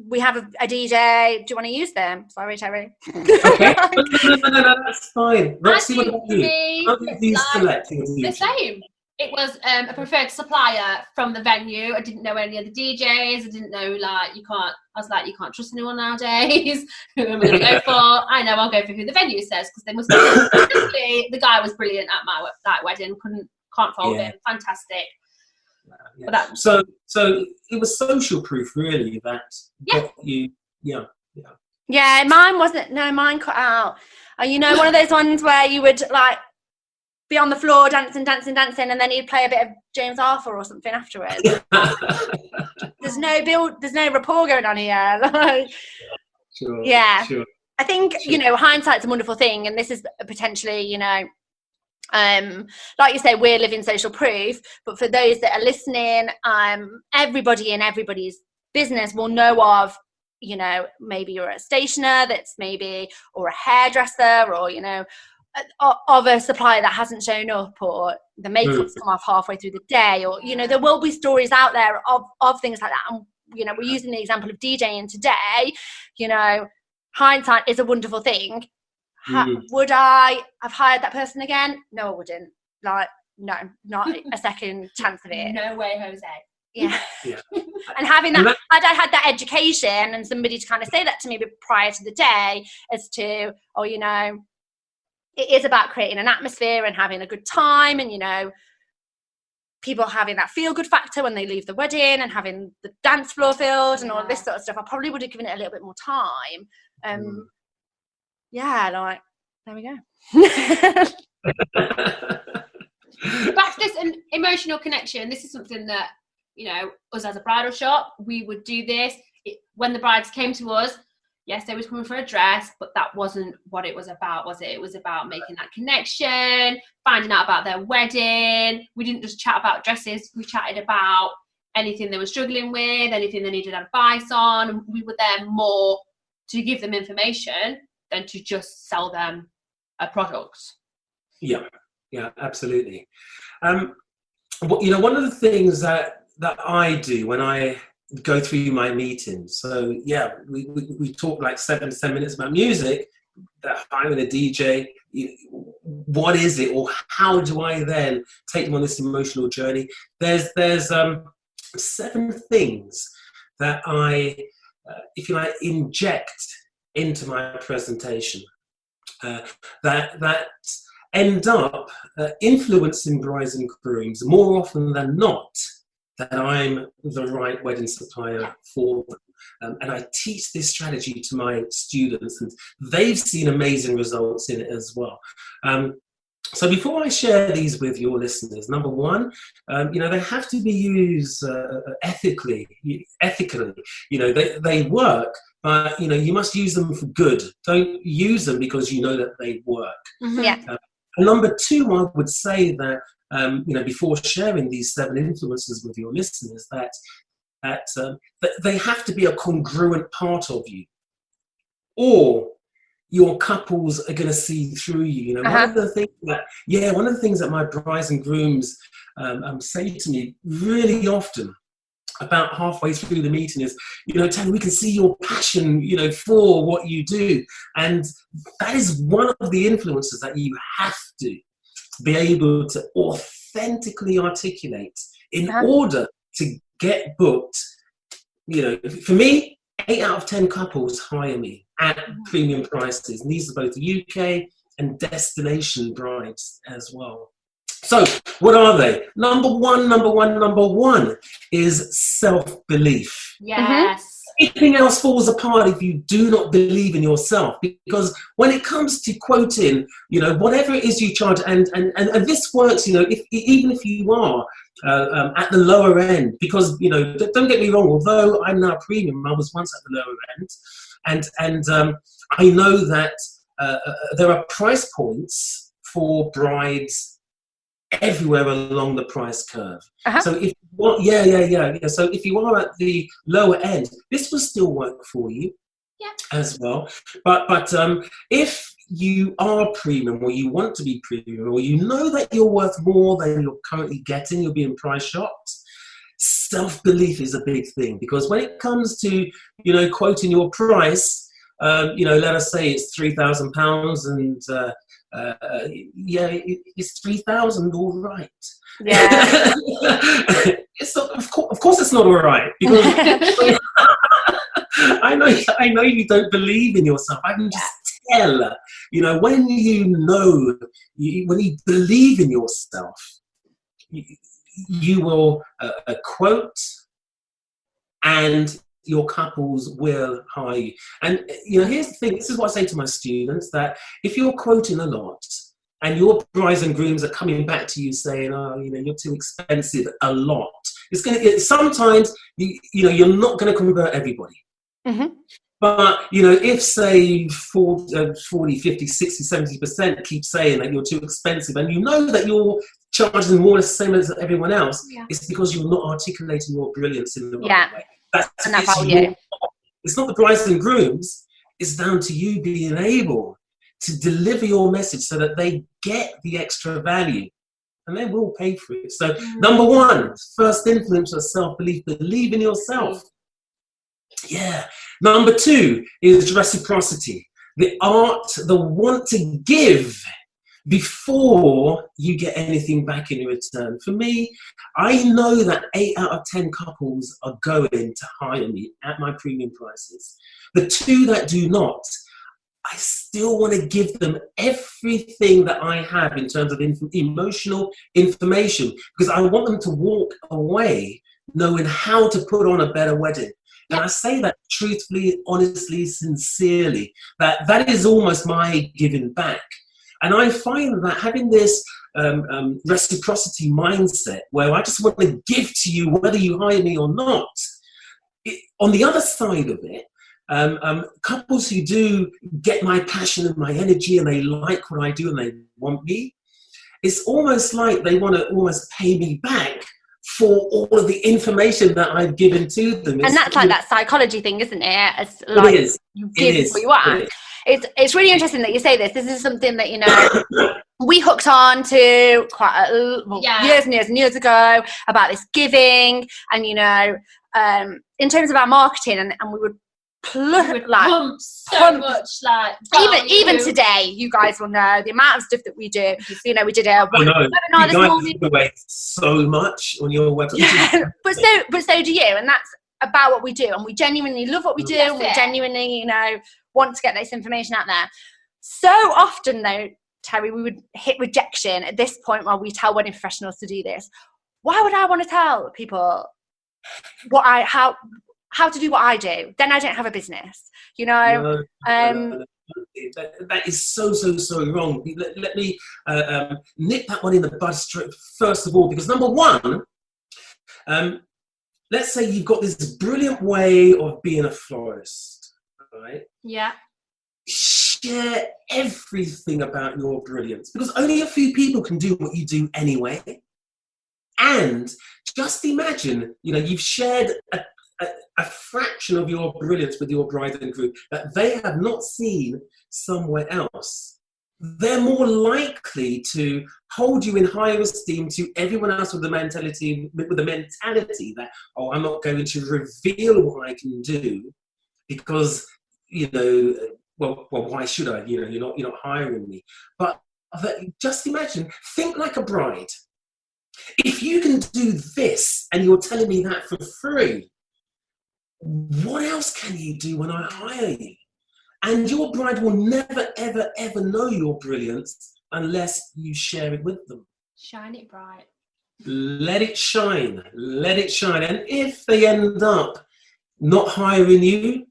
we have a DJ. Do you want to use them? Sorry, Terry. Okay. No, that's fine. Roxy, what about you? How did you select your DJ? The same. It was a preferred supplier from the venue. I didn't know any other DJs. I didn't know, you can't trust anyone nowadays. Who am I going to go for? I know I'll go for who the venue says, because they must be. The guy was brilliant at my wedding. Can't fault him. Fantastic. Yeah. But so it was social proof, really, that got you. Yeah, mine wasn't. No, mine cut out. You know, one of those ones where you would be on the floor dancing, and then he'd play a bit of James Arthur or something afterwards. There's no rapport going on here. Sure. I think, you know, hindsight's a wonderful thing, and this is potentially, you know, like you say, we're living social proof, but for those that are listening, everybody in everybody's business will know of, you know, maybe you're a stationer or a hairdresser, or, you know, of a supplier that hasn't shown up, or the makeup's come off halfway through the day, or, you know, there will be stories out there of things like that. And, you know, we're using the example of DJing today. You know, hindsight is a wonderful thing. Would I have hired that person again? No, I wouldn't. No, not a second chance of it. No way, Jose. Yeah. And having that, had I had that education and somebody to kind of say that to me prior to the day, as to, oh, you know, it is about creating an atmosphere and having a good time, and, you know, people having that feel-good factor when they leave the wedding and having the dance floor filled and all this sort of stuff, I probably would have given it a little bit more time. Yeah, like, there we go. Back to this emotional connection. This is something that, you know, us as a bridal shop, we would do this. When the brides came to us, yes, they was coming for a dress, but that wasn't what it was about, was it? It was about making that connection, finding out about their wedding. We didn't just chat about dresses. We chatted about anything they were struggling with, anything they needed advice on. And we were there more to give them information than to just sell them a product. Yeah, absolutely. You know, one of the things that I do when I go through my meetings, so yeah, we talk like 7 to 10 minutes about music, that hiring a DJ, what is it, or how do I then take them on this emotional journey? There's 7 things that I, if you like, inject into my presentation that end up influencing brides and grooms more often than not that I'm the right wedding supplier for them. And I teach this strategy to my students, and they've seen amazing results in it as well. So before I share these with your listeners, number one, you know, they have to be used ethically. You know, they work, but, you know, you must use them for good. Don't use them because you know that they work. Mm-hmm. Yeah. And number two, I would say that, you know, before sharing these 7 influences with your listeners, that they have to be a congruent part of you, or your couples are going to see through you. You know, one of the things that my brides and grooms say to me really often, about halfway through the meeting, is, you know, Tanya, we can see your passion, you know, for what you do. And that is one of the influences that you have to be able to authentically articulate in order to get booked. You know, for me, 8 out of 10 couples hire me at premium prices. And these are both UK and destination brides as well. So what are they? Number one is self-belief. Yes. Everything else falls apart if you do not believe in yourself. Because when it comes to quoting, you know, whatever it is you charge, and this works, you know, even if you are at the lower end, because, you know, don't get me wrong, although I'm now premium, I was once at the lower end, and I know that there are price points for brides everywhere along the price curve. So if so if you are at the lower end, this will still work for you as well. But if you are premium, or you want to be premium, or you know that you're worth more than you're currently getting, you're being price shopped, self-belief is a big thing. Because when it comes to, you know, quoting your price, you know, let us say it's £3,000, and it's 3,000, all right. Yeah. It's not, of course it's not all right, because I know you don't believe in yourself. I can just tell, you know, when you believe in yourself, you will quote, and your couples will hire you. And, you know, here's the thing, this is what I say to my students, that if you're quoting a lot and your brides and grooms are coming back to you saying, oh, you know, you're too expensive a lot, sometimes, you know, you're not going to convert everybody. Mm-hmm. But, you know, if, say, 40, 50, 60, 70% keep saying that you're too expensive, and you know that you're charging more or less the same as everyone else, it's because you're not articulating your brilliance in the right way. It's not the brides and grooms, it's down to you being able to deliver your message so that they get the extra value, and they will pay for it. So number one, first influence of self-belief, believe in yourself. Number two is reciprocity, the art, the want to give before you get anything back in return. For me, I know that 8 out of 10 couples are going to hire me at my premium prices. The 2 that do not, I still want to give them everything that I have in terms of emotional information, because I want them to walk away knowing how to put on a better wedding. And I say that truthfully, honestly, sincerely, that is almost my giving back. And I find that having this reciprocity mindset where I just want to give to you whether you hire me or not, on the other side of it, couples who do get my passion and my energy and they like what I do and they want me, it's almost like they want to almost pay me back for all of the information that I've given to them. And that's like that psychology thing, isn't it? It's like it is. You give what you want. It's really interesting that you say this. This is something that, you know, we hooked on to years and years ago about this giving, and, you know, in terms of our marketing, and we would pump so much, like even today, you guys will know the amount of stuff that we do. You know, we did a webinar this morning. You away so much on your website. Yeah, but so do you, and that's about what we do, and we genuinely love what we do, and we genuinely, you know, want to get this information out there. So often, though, Terry, we would hit rejection at this point while we tell wedding professionals to do this. Why would I want to tell people how to do what I do? Then I don't have a business, you know. That is so wrong. Let me nip that one in the bud first of all, because number one, let's say you've got this brilliant way of being a florist, right? Yeah. Share everything about your brilliance, because only a few people can do what you do anyway. And just imagine, you know, you've shared a fraction of your brilliance with your bride and groom that they have not seen somewhere else. They're more likely to hold you in higher esteem to everyone else with the mentality that, oh, I'm not going to reveal what I can do because, you know, well, why should I? You know, you're not hiring me. But just imagine, think like a bride. If you can do this and you're telling me that for free, what else can you do when I hire you? And your bride will never, ever, ever know your brilliance unless you share it with them. Shine it bright. Let it shine. Let it shine. And if they end up not hiring you,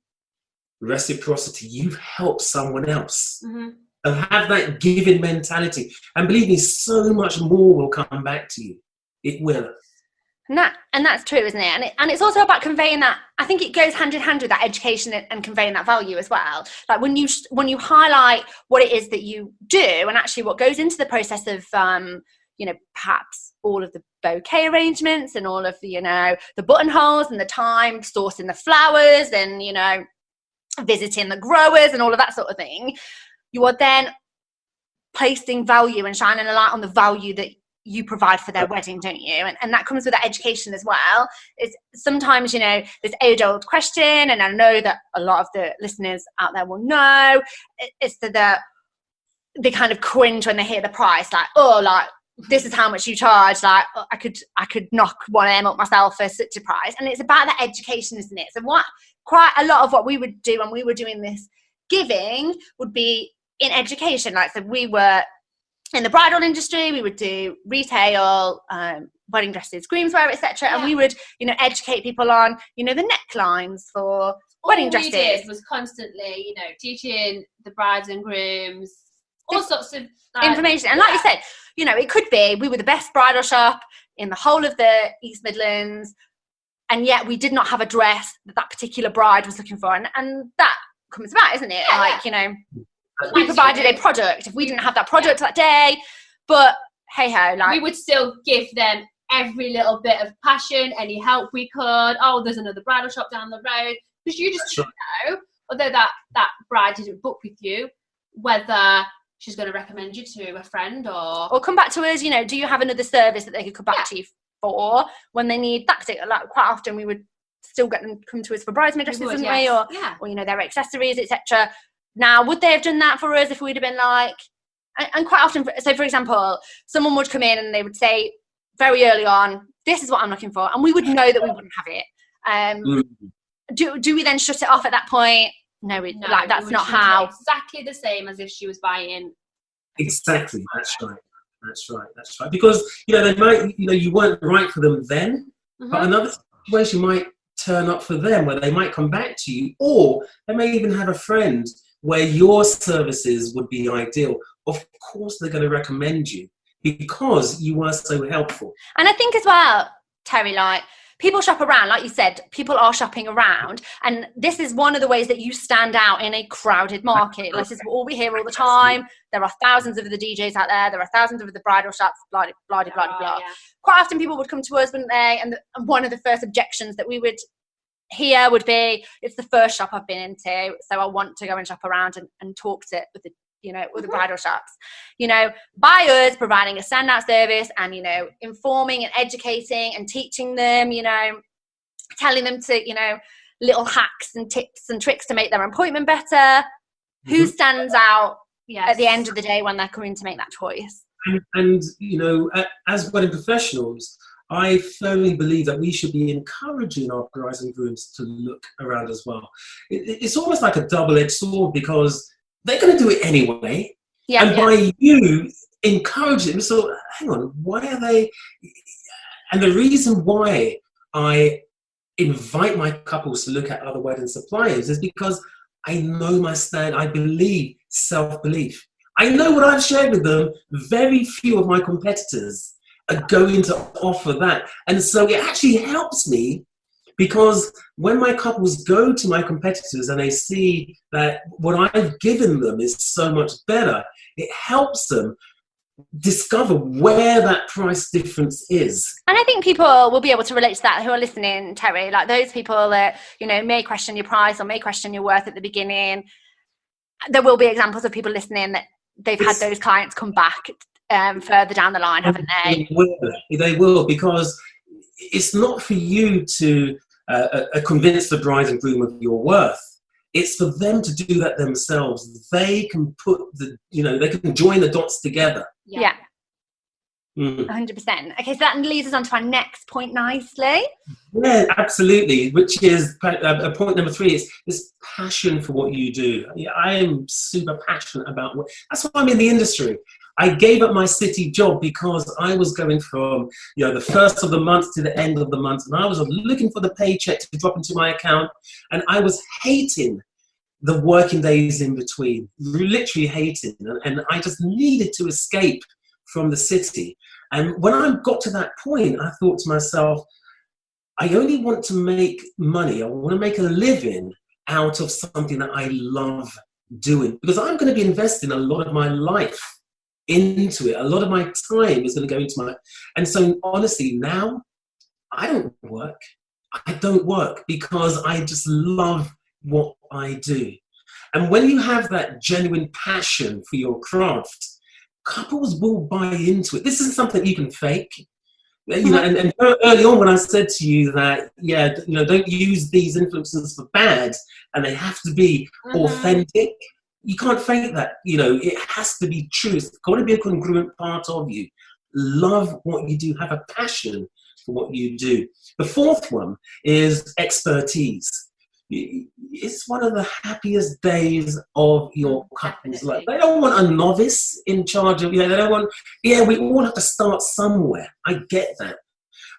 reciprocity, you've helped someone else. Mm-hmm. And have that giving mentality. And believe me, so much more will come back to you. It will. And that's true, isn't it? And it's also about conveying that. I think it goes hand in hand with that education and conveying that value as well. Like when you highlight what it is that you do, and actually what goes into the process of, you know, perhaps all of the bouquet arrangements and all of the, you know, the buttonholes and the time sourcing the flowers and, you know, visiting the growers and all of that sort of thing, you are then placing value and shining a light on the value that you provide for their wedding, don't you? And that comes with that education as well. It's sometimes, you know, this age-old question, and I know that a lot of the listeners out there will know, it's that they kind of cringe when they hear the price, like, oh, like, this is how much you charge, like, oh, I could knock one of them up myself for such a price. And it's about that education, isn't it? So quite a lot of what we would do when we were doing this giving would be in education. Like, so we were in the bridal industry, we would do retail, wedding dresses, groomswear, etc. And we would, you know, educate people on, you know, the necklines for wedding dresses. All we did was constantly, you know, teaching the brides and grooms all sorts of information. And like you said, you know, it could be we were the best bridal shop in the whole of the East Midlands, and yet we did not have a dress that particular bride was looking for. And that comes about, isn't it? Yeah. Like, you know, we provided a product. If we didn't have that product that day, but hey ho, like, we would still give them every little bit of passion, any help we could. Oh, there's another bridal shop down the road, because you just don't know, although that bride didn't book with you, whether she's going to recommend you to a friend or come back to us. You know, do you have another service that they could come back to you for when they need that particular? Like, quite often we would still get them come to us for bridesmaid dresses, wouldn't we? Or you know, their accessories, etc. Now, would they have done that for us if we'd have been like, and quite often, so for example, someone would come in and they would say very early on, this is what I'm looking for, and we would know that we wouldn't have it. Do we then shut it off at that point? No, No, like that's not she was how. exactly the same as if she was buying. Exactly. That's right. Because, they might, you weren't right for them then, but another situation might turn up for them where they might come back to you, or they may even have a friend where your services would be ideal. Of course, they're going to recommend you because you were so helpful. And I think as well, Terry, like, people shop around, like you said, people are shopping around. And this is one of the ways that you stand out in a crowded market. This is all we hear all the time. There are thousands of the DJs out there. There are thousands of the bridal shops, blah, blah, blah, blah, blah. Yeah. Quite often people would come to us, wouldn't they? And one of the first objections that we would hear would be, it's the first shop I've been into, so I want to go and shop around and talk to with the with the bridal shops. By us providing a standout service and informing and educating and teaching them, telling them to little hacks and tips and tricks to make their appointment better. Who stands out at the end of the day when they're coming to make that choice? And as wedding professionals, I firmly believe that we should be encouraging our brides and grooms to look around as well. It's almost like a double-edged sword because they're going to do it anyway. By you encouraging them, so hang on, why are they? And the reason why I invite my couples to look at other wedding suppliers is because I know my stand. I believe self-belief. I know what I've shared with them. Very few of my competitors are going to offer that. And so it actually helps me because when my couples go to my competitors and they see that what I've given them is so much better, it helps them discover where that price difference is. And I think people will be able to relate to that who are listening, Terry, like those people that, may question your price or may question your worth at the beginning. There will be examples of people listening that they've had those clients come back further down the line, haven't they? They will, because it's not for you to convince the bride and groom of your worth. It's for them to do that themselves. They can put they can join the dots together. Yeah. 100%. Okay, so that leads us on to our next point nicely. Yeah, absolutely. Which is point number 3. Is passion for what you do. I am super passionate about that's why I'm in the industry. I gave up my city job because I was going from the first of the month to the end of the month, and I was looking for the paycheck to drop into my account, and I was hating the working days in between, literally hating, and I just needed to escape from the city. And when I got to that point, I thought to myself, I only want to make money. I want to make a living out of something that I love doing, because I'm going to be investing a lot of my life into it. A lot of my time is going to go into my, and so honestly now I don't work because I just love what I do. And when you have that genuine passion for your craft, couples will buy into it. This isn't something you can fake. And early on when I said to you that, don't use these influencers for bad and they have to be authentic, you can't fake that. It has to be true. It's got to be a congruent part of you. Love what you do. Have a passion for what you do. The 4th one is expertise. It's one of the happiest days of your couple's life. They don't want a novice in charge of, they don't want, we all have to start somewhere. I get that.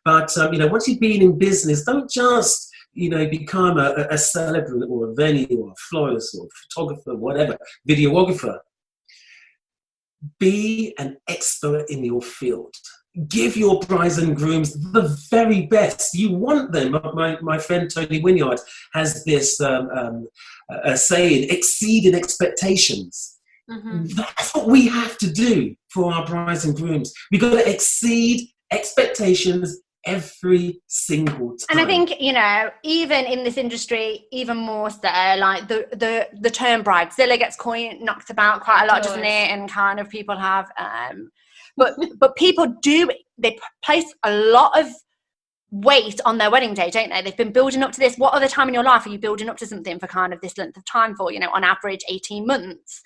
But, once you've been in business, don't just, become a celebrant or a venue or a florist or a photographer, whatever, videographer. Be an expert in your field. Give your brides and grooms the very best. You want them. My friend Tony Wynyard has this saying, exceeding expectations. That's what we have to do for our brides and grooms. We've got to exceed expectations every single time. And I think, even in this industry, even more so, like the term bridezilla gets knocked about quite a lot, doesn't it? And kind of people have... But people they place a lot of weight on their wedding day, don't they? They've been building up to this. What other time in your life are you building up to something for kind of this length of time for, on average 18 months?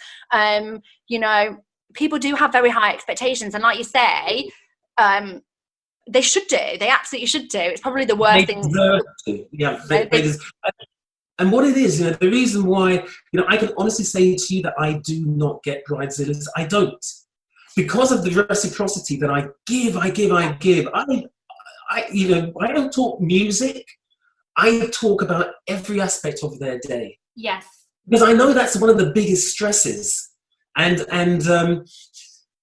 People do have very high expectations. And like you say, they should do. They absolutely should do. It's probably the worst thing. Deserve to. Yeah, And what it is, the reason why, I can honestly say to you that I do not get bridezillas. I don't. Because of the reciprocity that I give. I don't talk music. I talk about every aspect of their day. Yes. Because I know that's one of the biggest stresses. And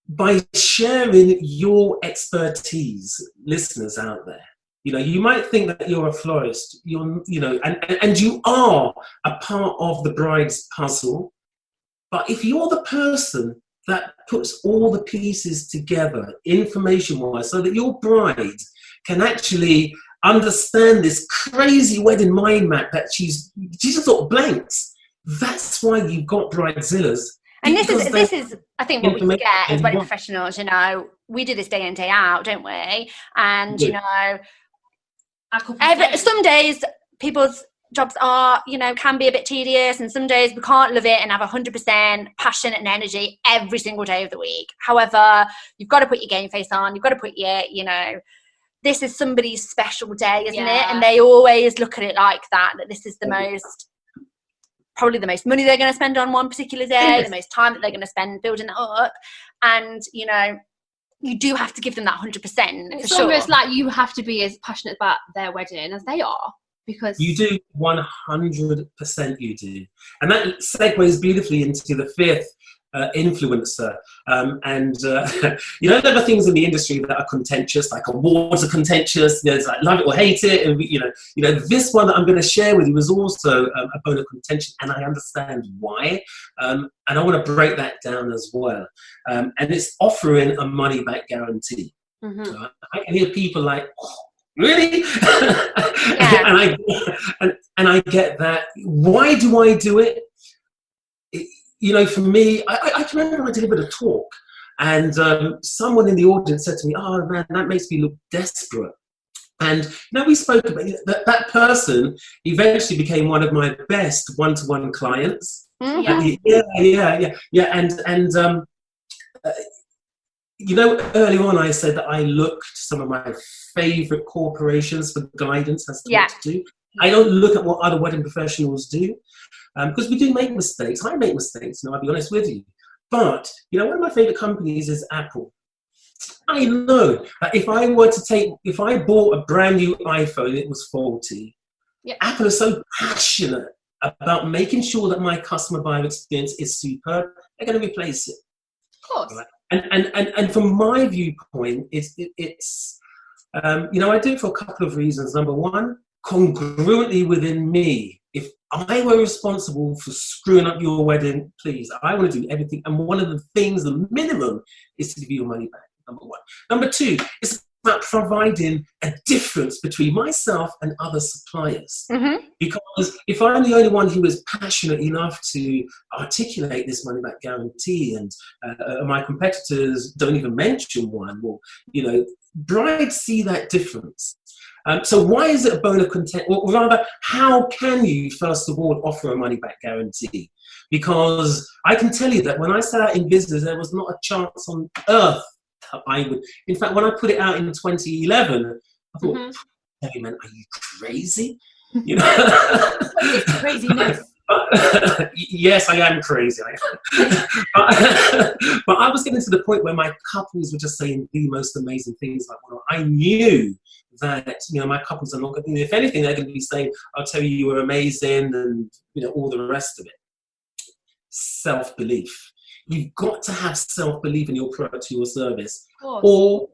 by sharing your expertise, listeners out there, you might think that you're a florist, and you are a part of the bride's puzzle. But if you're the person that puts all the pieces together, information-wise, so that your bride can actually understand this crazy wedding mind map that she's just sort of blanks, that's why you've got bridezillas. And this is, I think, what we forget as wedding professionals. We do this day in, day out, don't we? And some days people's jobs are, can be a bit tedious, and some days we can't love it and have 100% passion and energy every single day of the week. However, you've got to put your game face on. You've got to put your, this is somebody's special day, isn't it? And they always look at it like that this is probably the most money they're going to spend on one particular day, the most time that they're going to spend building it up. And, you do have to give them that 100%. It's almost like you have to be as passionate about their wedding as they are. Because you do, 100% you do. And that segues beautifully into the fifth influencer. There are things in the industry that are contentious, like awards are contentious, it's like love it or hate it. And, this one that I'm going to share with you is also a bone of contention, and I understand why. And I want to break that down as well. And it's offering a money back guarantee. Mm-hmm. I can hear people like, oh, really? Yeah. and I get that. Why do I do it? For me, I can remember I delivered a talk, and someone in the audience said to me, "Oh man, that makes me look desperate." And we spoke about that person eventually became one of my best one-to-one clients. Mm-hmm. Yeah. And early on I said that I look to some of my favorite corporations for guidance as to what to do. I don't look at what other wedding professionals do, because we do make mistakes. I make mistakes, I'll be honest with you. But, one of my favorite companies is Apple. I know that if I bought a brand new iPhone, it was faulty. Yep. Apple is so passionate about making sure that my customer buyer experience is superb. They're going to replace it. Of course. Right? And from my viewpoint, it's I do it for a couple of reasons. Number one, congruently within me, if I were responsible for screwing up your wedding, please, I want to do everything. And one of the things, the minimum, is to give you your money back, number one. Number two, it's about providing a difference between myself and other suppliers. Mm-hmm. Because if I'm the only one who is passionate enough to articulate this money back guarantee, and my competitors don't even mention one, well, brides see that difference. So why is it a bone of contention? Or rather, how can you, first of all, offer a money-back guarantee? Because I can tell you that when I started out in business, there was not a chance on earth that I would. In fact, when I put it out in 2011, I thought, hey man, are you crazy? Craziness. Yes, I am crazy. But I was getting to the point where my couples were just saying the most amazing things. Like, well, I knew that my couples are not going to. If anything, they're going to be saying, "I'll tell you were amazing," and all the rest of it. Self-belief. You've got to have self-belief in your product or your service, or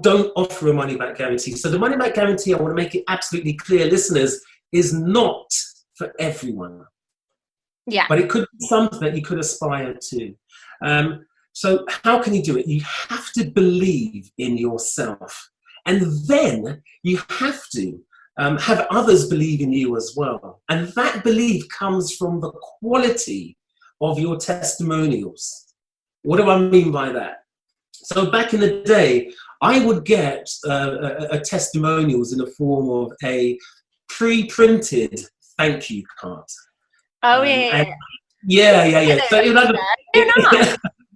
don't offer a money-back guarantee. So the money-back guarantee, I want to make it absolutely clear, listeners, is not for everyone. Yeah. But it could be something that you could aspire to. So how can you do it? You have to believe in yourself. And then you have to have others believe in you as well. And that belief comes from the quality of your testimonials. What do I mean by that? So back in the day, I would get testimonials in the form of a pre-printed thank you card. Oh, yeah. Yeah. So,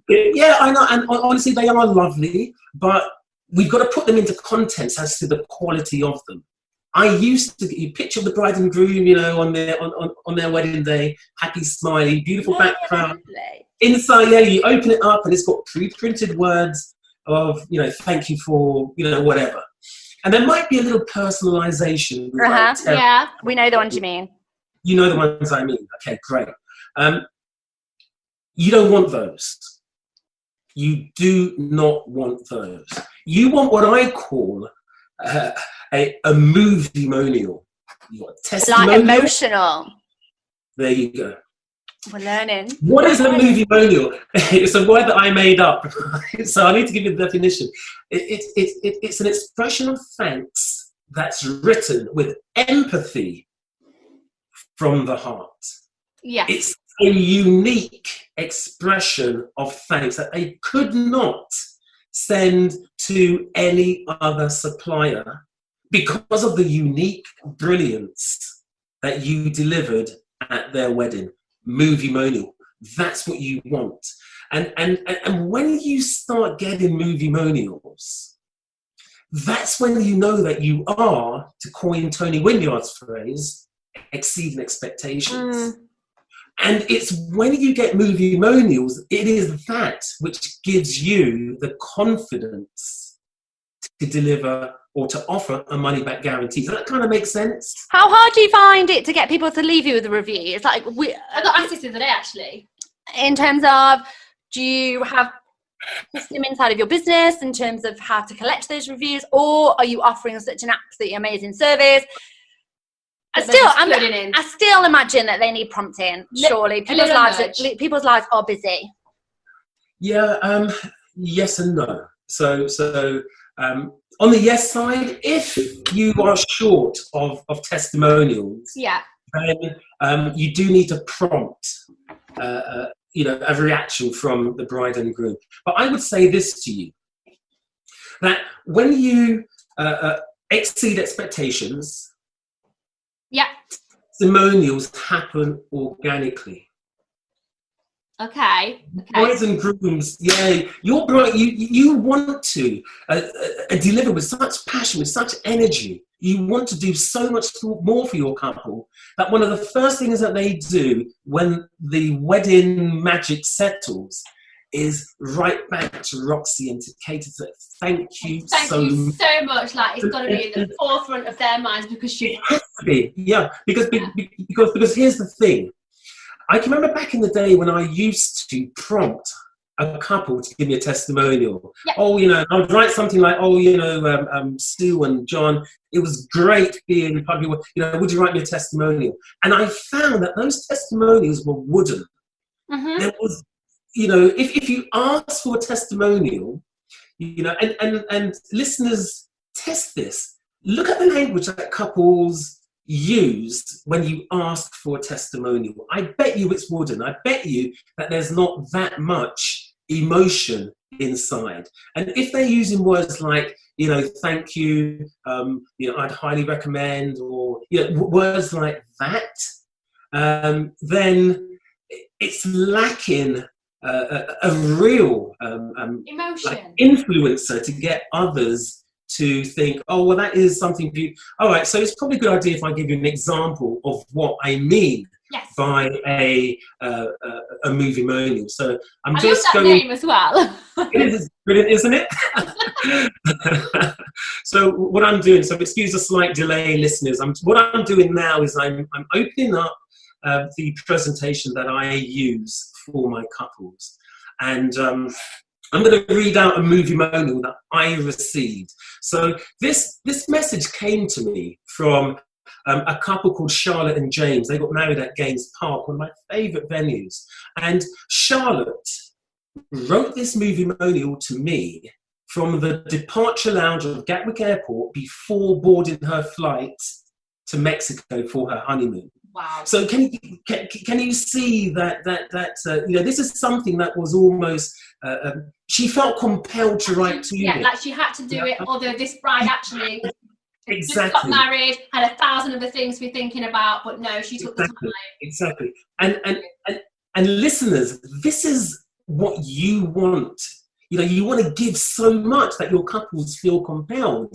yeah, I know. And honestly, they are lovely, but we've got to put them into context as to the quality of them. I used to you picture the bride and groom, on their wedding day, happy, smiley, beautiful background. Inside, you open it up and it's got pre-printed words of, thank you for, whatever. And there might be a little personalization. Yeah, we know the ones you mean. You know the ones I mean. Okay, great. You don't want those. You do not want those. You want what I call a movie-monial. You want a testimonial. Like emotional. There you go. We're learning. What is a movie-monial? It's a word that I made up, so I need to give you the definition. It's an expression of thanks that's written with empathy from the heart. Yeah. It's a unique expression of thanks that they could not send to any other supplier because of the unique brilliance that you delivered at their wedding. Movie-monial. That's what you want. And when you start getting movie-monials, that's when you know that you are, to coin Tony Wynyard's phrase, exceeding expectations. And it's when you get movie-monials, it is that which gives you the confidence to deliver or to offer a money-back guarantee. Does that kind of make sense? How hard do you find it to get people to leave you with a review? It's like I got asked this the other day, actually. In terms of, do you have a system inside of your business in terms of how to collect those reviews, or are you offering such an absolutely amazing service? I still imagine that they need prompting. Surely, people's lives are busy. Yeah. Yes and no. So. On the yes side, if you are short of testimonials, then you do need to prompt, a reaction from the bride and groom. But I would say this to you, that when you exceed expectations, testimonials happen organically. Okay. Brides and grooms, you're bright. You want to deliver with such passion, with such energy. You want to do so much more for your couple that one of the first things that they do when the wedding magic settles is write back to Roxy and to Katie to say, thank you so much. Like, it's got to be in the forefront of their minds because you have to be. Yeah, because here's the thing. I can remember back in the day when I used to prompt a couple to give me a testimonial. Yep. I would write something like, Sue and John, it was great being public. Would you write me a testimonial? And I found that those testimonials were wooden. Mm-hmm. There was, if you ask for a testimonial, and listeners test this. Look at the language that couples used when you ask for a testimonial. I bet you it's wooden. I bet you that there's not that much emotion inside. And if they're using words like, thank you, I'd highly recommend, or words like that, then it's lacking a real emotion, influencer to get others to think, oh, well, that is something for you. All right, so it's probably a good idea if I give you an example of what I mean by a movie-monial. So I love that name as well. It is brilliant, isn't it? So what I'm doing, so excuse a slight delay, listeners. What I'm doing now is I'm opening up the presentation that I use for my couples. And I'm going to read out a movie-monial that I received. So this message came to me from a couple called Charlotte and James. They got married at Gaynes Park, one of my favourite venues. And Charlotte wrote this movie-monial to me from the departure lounge of Gatwick Airport before boarding her flight to Mexico for her honeymoon. Wow. So can you see that this is something that was almost she felt compelled to write to me. Yeah, like she had to do it, although this bride actually exactly just got married, had 1,000 other things to be thinking about, but no, she took the time. Exactly. And listeners, this is what you want. You know, you want to give so much that your couples feel compelled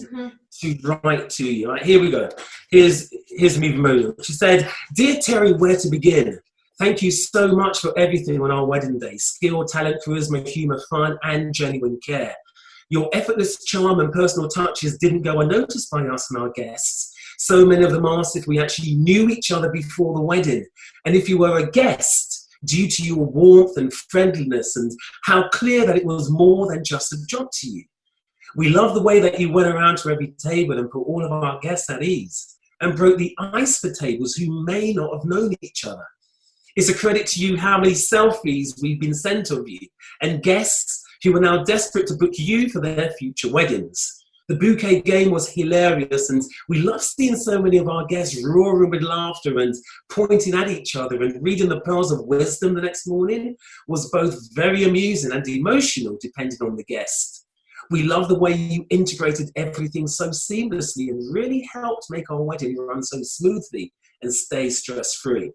to write to you. Right, here we go. Here's me Momo. She said, "Dear Terry, where to begin? Thank you so much for everything on our wedding day. Skill, talent, charisma, humour, fun, and genuine care. Your effortless charm and personal touches didn't go unnoticed by us and our guests. So many of them asked if we actually knew each other before the wedding, and if you were a guest, due to your warmth and friendliness and how clear that it was more than just a job to you. We love the way that you went around to every table and put all of our guests at ease and broke the ice for tables who may not have known each other. It's a credit to you how many selfies we've been sent of you and guests who are now desperate to book you for their future weddings. The bouquet game was hilarious, and we love seeing so many of our guests roaring with laughter and pointing at each other and reading the pearls of wisdom the next morning was both very amusing and emotional, depending on the guest. We love the way you integrated everything so seamlessly and really helped make our wedding run so smoothly and stay stress-free.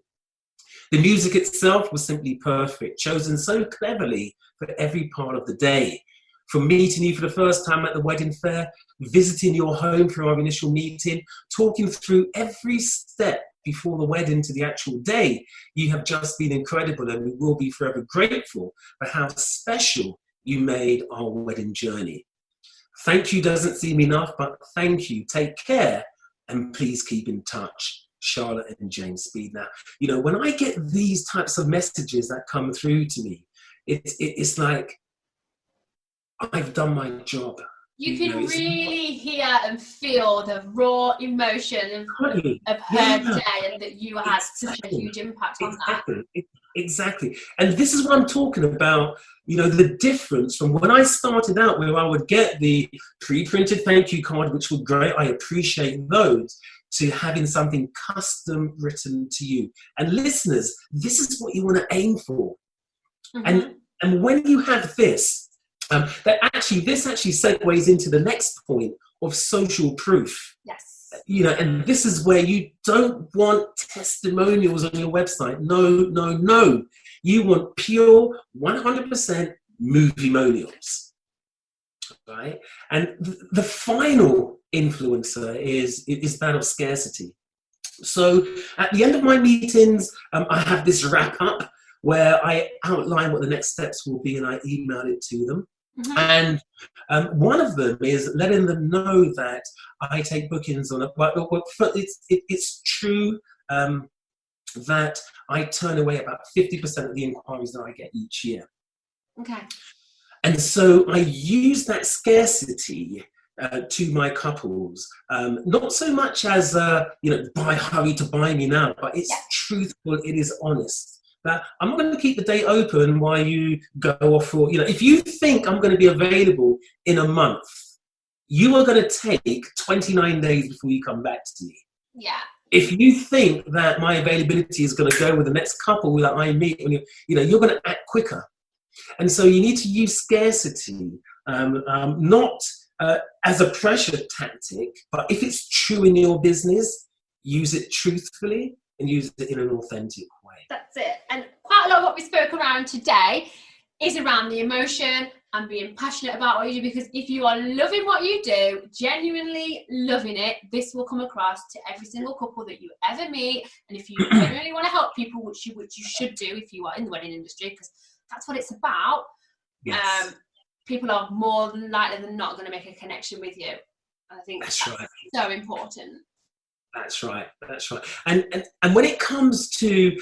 The music itself was simply perfect, chosen so cleverly for every part of the day. From meeting you for the first time at the wedding fair, visiting your home for our initial meeting, talking through every step before the wedding to the actual day, you have just been incredible, and we will be forever grateful for how special you made our wedding journey. Thank you doesn't seem enough, but thank you. Take care, and please keep in touch. Charlotte and James Speed. Now, you know, when I get these types of messages that come through to me, it's like, I've done my job. You can really hear and feel the raw emotion of her day, and that you had such a huge impact on that. Exactly. And this is what I'm talking about, you know, the difference from when I started out, where I would get the pre-printed thank you card, which was great. I appreciate those, to having something custom written to you. And listeners, this is what you want to aim for. And when you have this, this actually segues into the next point of social proof. Yes. You know, and this is where you don't want testimonials on your website. No. You want pure 100% movie-monials, right? And the final influencer is that of scarcity. So at the end of my meetings, I have this wrap-up where I outline what the next steps will be, and I email it to them. And one of them is letting them know that I take bookings on it's true that I turn away about 50% of the inquiries that I get each year. Okay. And so I use that scarcity to my couples, not so much as hurry to buy me now, but it's truthful, it is honest. That I'm not going to keep the date open while you go off for, if you think I'm going to be available in a month, you are going to take 29 days before you come back to me. Yeah. If you think that my availability is going to go with the next couple that I meet, you're going to act quicker. And so you need to use scarcity, not as a pressure tactic, but if it's true in your business, use it truthfully and use it in an authentic way. That's it. And quite a lot of what we spoke around today is around the emotion and being passionate about what you do, because if you are loving what you do, genuinely loving it, this will come across to every single couple that you ever meet. And if you genuinely want to help people, which you should do if you are in the wedding industry, because that's what it's about, yes. People are more than likely than not going to make a connection with you. And I think that's right. so important. That's right. And when it comes to,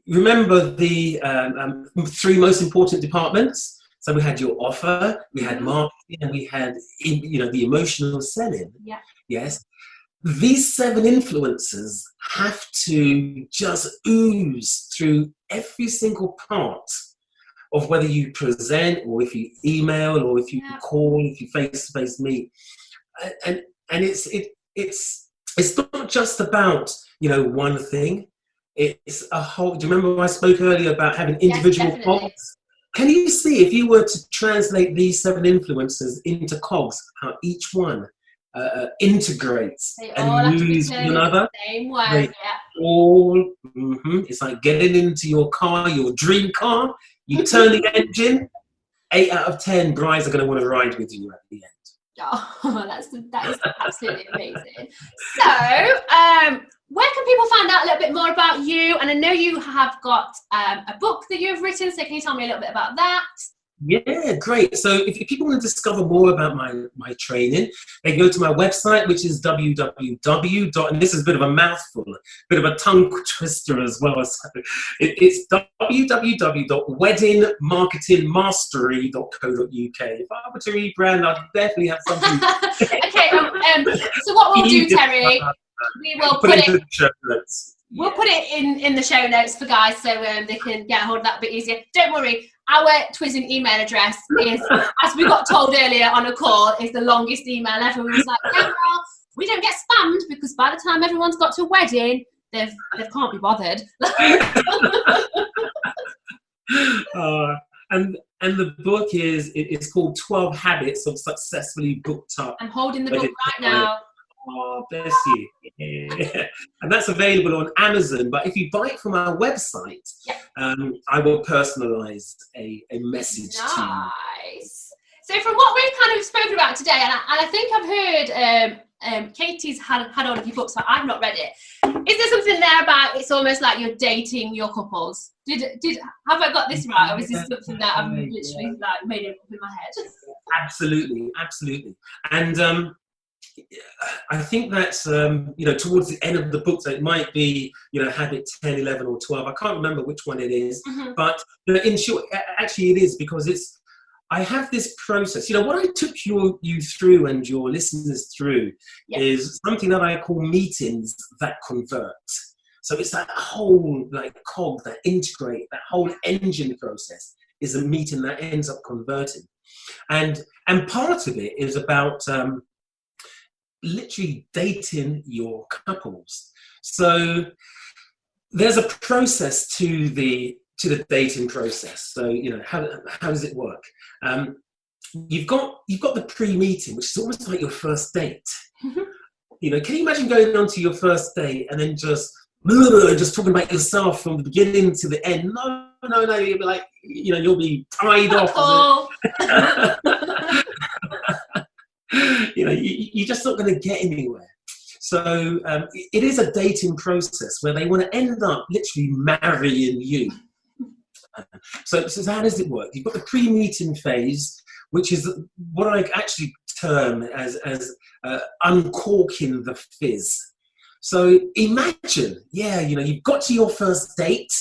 remember the 3 most important departments. So we had your offer, we had marketing, and we had, the emotional selling. Yeah. Yes. These 7 influencers have to just ooze through every single part of whether you present or if you email or if you call, if you face-to-face meet. And it's not just about, one thing. It's a whole. Do you remember I spoke earlier about having individual cogs? Can you see, if you were to translate these 7 influencers into cogs, how each one integrates and moves with another? Same way. It's like getting into your car, your dream car. You turn the engine, 8 out of 10 brides are going to want to ride with you at the end. Oh, that is absolutely amazing. So, where can people find out a little bit more about you? And I know you have got a book that you've written, so can you tell me a little bit about that? Yeah, great. So if people want to discover more about my training, they can go to my website, which is and this is a bit of a mouthful, a bit of a tongue twister as well. It's www.weddingmarketingmastery.co.uk. If I were to rebrand, I'd definitely have something. Okay, so what we'll do, Terry, we will put it in the show notes. We'll put it in the show notes for guys, so they can get a hold of that a bit easier. Don't worry, our Twizzing email address is, as we got told earlier on a call, is the longest email ever. We was like, yeah, well, we don't get spammed because by the time everyone's got to a wedding, they can't be bothered. And the book it's called 12 Habits of Successfully Booked Up. I'm holding the book right now. Oh, bless you. Yeah. And that's available on Amazon. But if you buy it from our website, I will personalize a message to you. Nice. So from what we've kind of spoken about today, and I think I've heard Katie's had all of your books, but I've not read it. Is there something there about it's almost like you're dating your couples? Have I got this right, or is this something that I've literally like made it up in my head? Absolutely. And I think that's towards the end of the book, so it might be habit 10, 11 or 12. I can't remember which one it is, but in short, actually it is, because I have this process. What I took you through and your listeners through is something that I call meetings that convert. So it's that whole cog that integrate, that whole engine process is a meeting that ends up converting, and part of it is about literally dating your couples. So there's a process to the dating process. So how does it work? You've got the pre-meeting, which is almost like your first date. Can you imagine going on to your first date and then just talking about yourself from the beginning to the end? No, you'll be like, you'll be tied off. You're just not going to get anywhere. So it is a dating process where they want to end up literally marrying you. So how does it work? You've got the pre-meeting phase, which is what I actually term as uncorking the fizz. So imagine, you've got to your first date,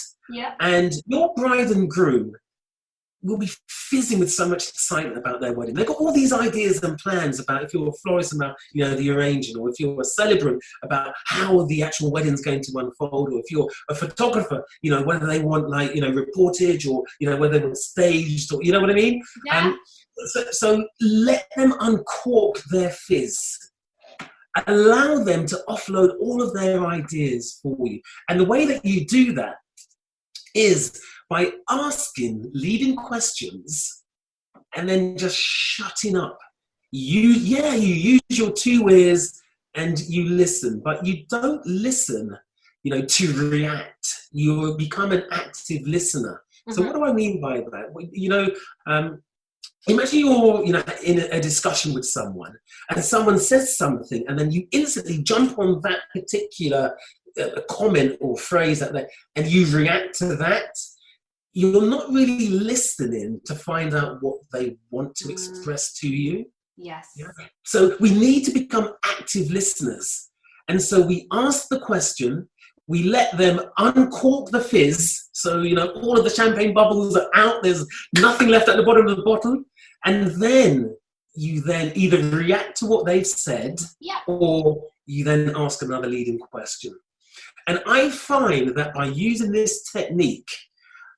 and your bride and groom will be fizzing with so much excitement about their wedding. They've got all these ideas and plans about, if you're a florist, about the arranging, or if you're a celebrant, about how the actual wedding's going to unfold, or if you're a photographer, whether they want reportage, or whether they want staged, or what I mean. So let them uncork their fizz. Allow them to offload all of their ideas for you, and the way that you do that is by asking leading questions and then just shutting up. You use your 2 ears and you listen, but you don't listen, to react. You become an active listener. So what do I mean by that? Imagine you're, in a discussion with someone, and someone says something, and then you instantly jump on that particular comment or phrase and you react to that. You're not really listening to find out what they want to express to you. Yes. Yeah? So we need to become active listeners. And so we ask the question, we let them uncork the fizz. So, all of the champagne bubbles are out. There's nothing left at the bottom of the bottle. And then you either react to what they've said, or you then ask another leading question. And I find that by using this technique,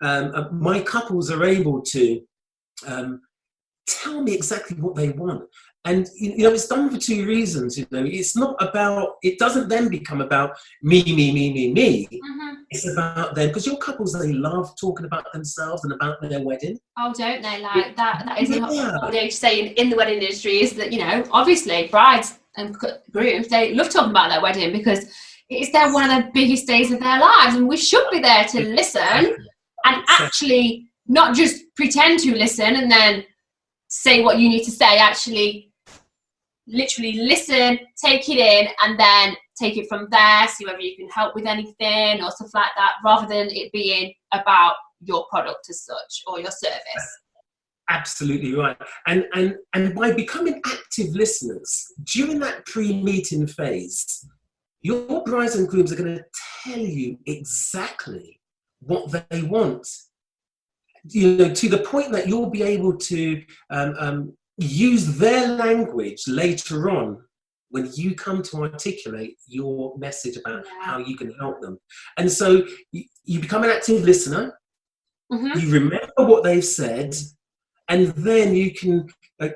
my couples are able to tell me exactly what they want. And, it's done for 2 reasons. It's not about, it doesn't then become about me. It's about them, because your couples, they love talking about themselves and about their wedding. Oh, don't they? That is what they say in the wedding industry, is that, obviously brides and grooms, they love talking about their wedding because it's one of the biggest days of their lives, and we should be there to listen and actually not just pretend to listen and then say what you need to say, actually literally listen, take it in, and then take it from there, see whether you can help with anything or stuff like that, rather than it being about your product as such or your service. Absolutely right. And by becoming active listeners during that pre-meeting phase, your brides and grooms are going to tell you exactly what they want. You know, to the point that you'll be able to use their language later on when you come to articulate your message about how you can help them. And so you become an active listener, you remember what they've said, and then you can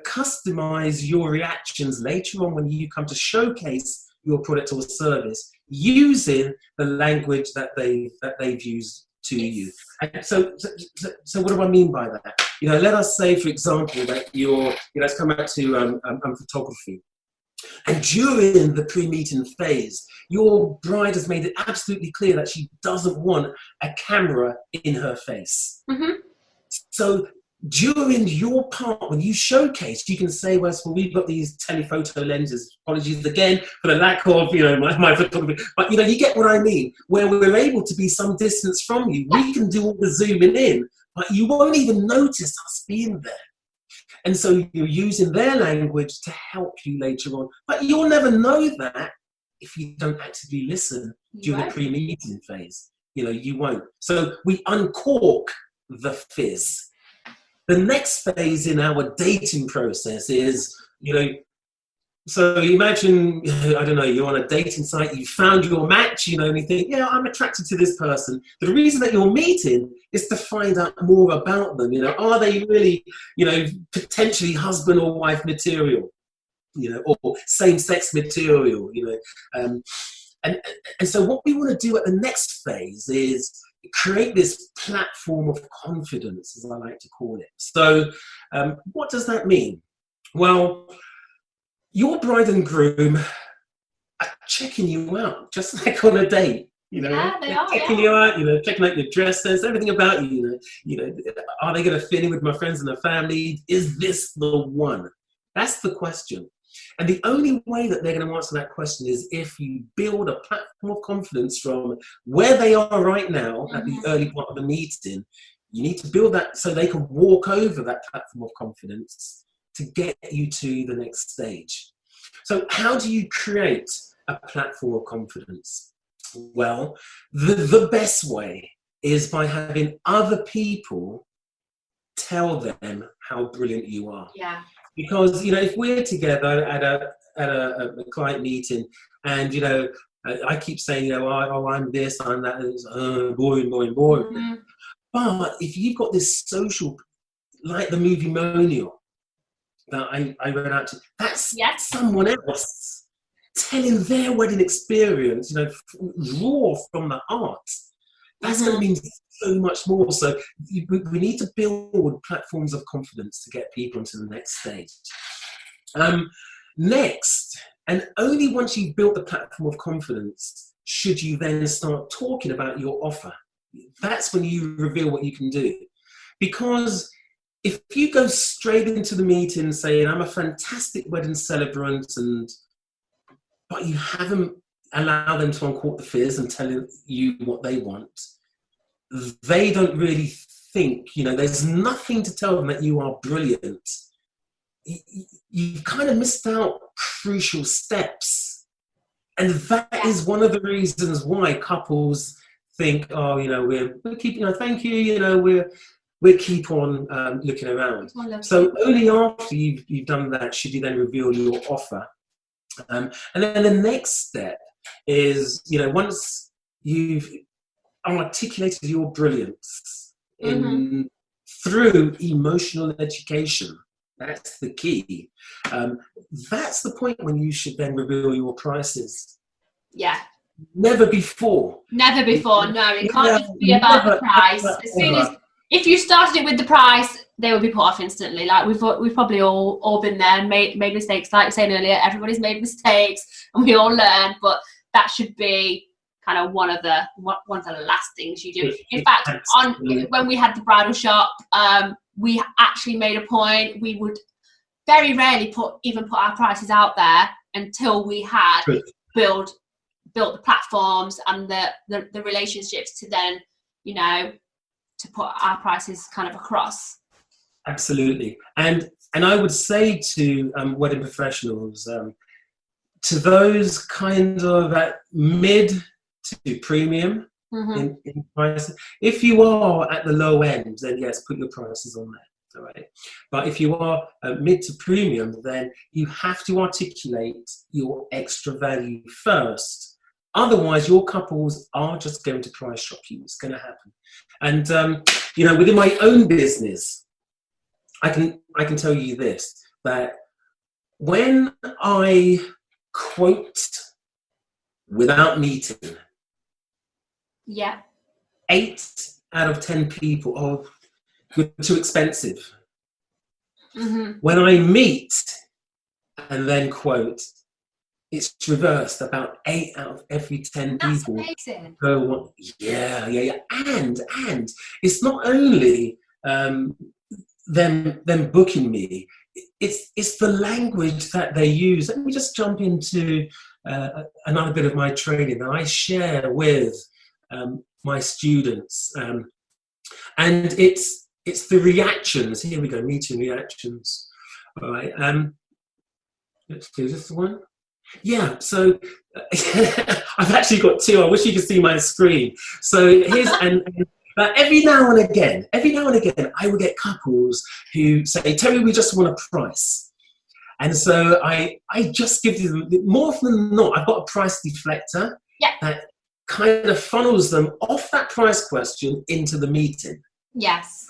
customize your reactions later on when you come to showcase your product or service using the language that they've used to you. And so what do I mean by that? You know, let us say, for example, that let's come back to photography. And during the pre-meeting phase, your bride has made it absolutely clear that she doesn't want a camera in her face. So during your part, when you showcase, you can say, well, we've got these telephoto lenses. Apologies again for the lack of, my photography. But, you get what I mean. Where we're able to be some distance from you, we can do all the zooming in, but you won't even notice us being there. And so you're using their language to help you later on. But you'll never know that if you don't actively listen during the pre-meeting phase. You won't. So we uncork the fizz. The next phase in our dating process is, so imagine, I don't know, you're on a dating site, you found your match, and you think, yeah, I'm attracted to this person. But the reason that you're meeting is to find out more about them. Are they really, potentially husband or wife material, or same-sex material, and so what we want to do at the next phase is create this platform of confidence, as I like to call it. So what does that mean? Well, your bride and groom are checking you out, just like on a date. Yeah, they are, checking you out, checking out your dress sense, everything about you. Are they going to fit in with my friends and the family? Is this the one? That's the question. And the only way that they're going to answer that question is if you build a platform of confidence from where they are right now at the early part of the meeting. You need to build that so they can walk over that platform of confidence to get you to the next stage. So how do you create a platform of confidence? Well, the best way is by having other people tell them how brilliant you are. Yeah. Because, if we're together at a client meeting and, I keep saying, I'm this, I'm that, it's boring. But if you've got this social, like the movie Monial that I read out to, that's someone else telling their wedding experience, raw from the heart. That's going to mean so much more. So we need to build platforms of confidence to get people into the next stage. Next, and only once you've built the platform of confidence, should you then start talking about your offer. That's when you reveal what you can do. Because if you go straight into the meeting saying, I'm a fantastic wedding celebrant, but you haven't allowed them to uncork the fizz and tell you what they want, they don't really think, there's nothing to tell them that you are brilliant. You've kind of missed out crucial steps. And that is one of the reasons why couples think, we're keeping, thank you, we'll keep on looking around. So only after you've done that should you then reveal your offer. And then the next step is, once you've articulated your brilliance through emotional education, that's the key. That's the point when you should then reveal your prices. Yeah. Never before. No, it can't just be about the price. As soon as, if you started it with the price, they will be put off instantly. Like we've probably all been there and made mistakes. Like I was saying earlier, everybody's made mistakes and we all learn, but that should be kind of one of the last things you do. In fact, when we had the bridal shop, we actually made a point. We would very rarely put our prices out there until we had built the platforms and the relationships to then, you know, to put our prices kind of across. Absolutely. And I would say to wedding professionals, to those kind of at mid to premium in prices, if you are at the low end, then yes, put your prices on there. All right. But if you are mid to premium, then you have to articulate your extra value first. Otherwise, your couples are just going to price shop you. It's going to happen. And, you know, within my own business, I can tell you this, that when I quote without meeting, 8 out of 10 people, oh, you're too expensive. When I meet and then quote, it's reversed. About 8 out of every 10 people go, yeah. And it's not only them booking me. It's the language that they use. Let me just jump into another bit of my training that I share with my students, and it's the reactions. Here we go, meeting reactions. All right. Let's do this one. Yeah, so I've actually got 2. I wish you could see my screen. So here's and every now and again, I will get couples who say, "Terry, we just want a price." And so I just give them, more often than not, I've got a price deflector that kind of funnels them off that price question into the meeting. Yes.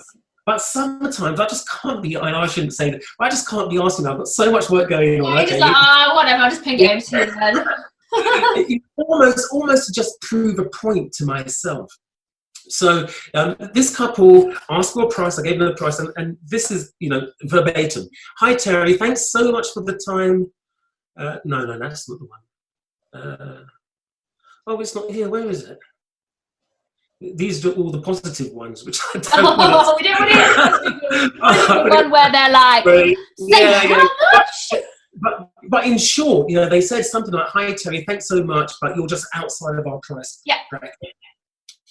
But sometimes I just can't be, I shouldn't say that, I just can't be asking. I've got so much work going on. Yeah, just like, whatever, I'll just ping it over to you then. almost to just prove a point to myself. So this couple asked for a price, I gave them the price, and this is, you know, verbatim. "Hi Terry, thanks so much for the time." No, that's not the one. Oh, it's not here, where is it? These are all the positive ones, which I don't want to... We don't want to the one where they're like, But in short, you know, they said something like, "Hi Terry, thanks so much, but you're just outside of our price bracket."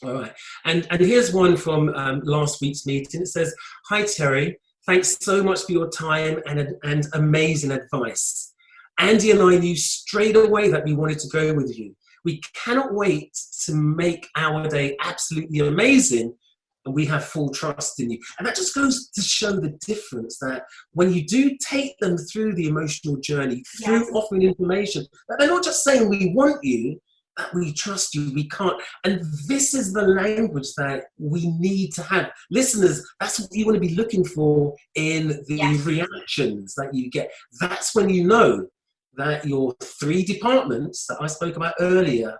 All right. And here's one from last week's meeting. It says, "Hi Terry, thanks so much for your time and amazing advice. Andy and I knew straight away that we wanted to go with you. We cannot wait to make our day absolutely amazing, and we have full trust in you." And that just goes to show the difference, that when you do take them through the emotional journey, through offering information, that they're not just saying, "We want you," that "we trust you, we can't." And this is the language that we need to have. Listeners, that's what you want to be looking for in the reactions that you get. That's when you know that your 3 departments that I spoke about earlier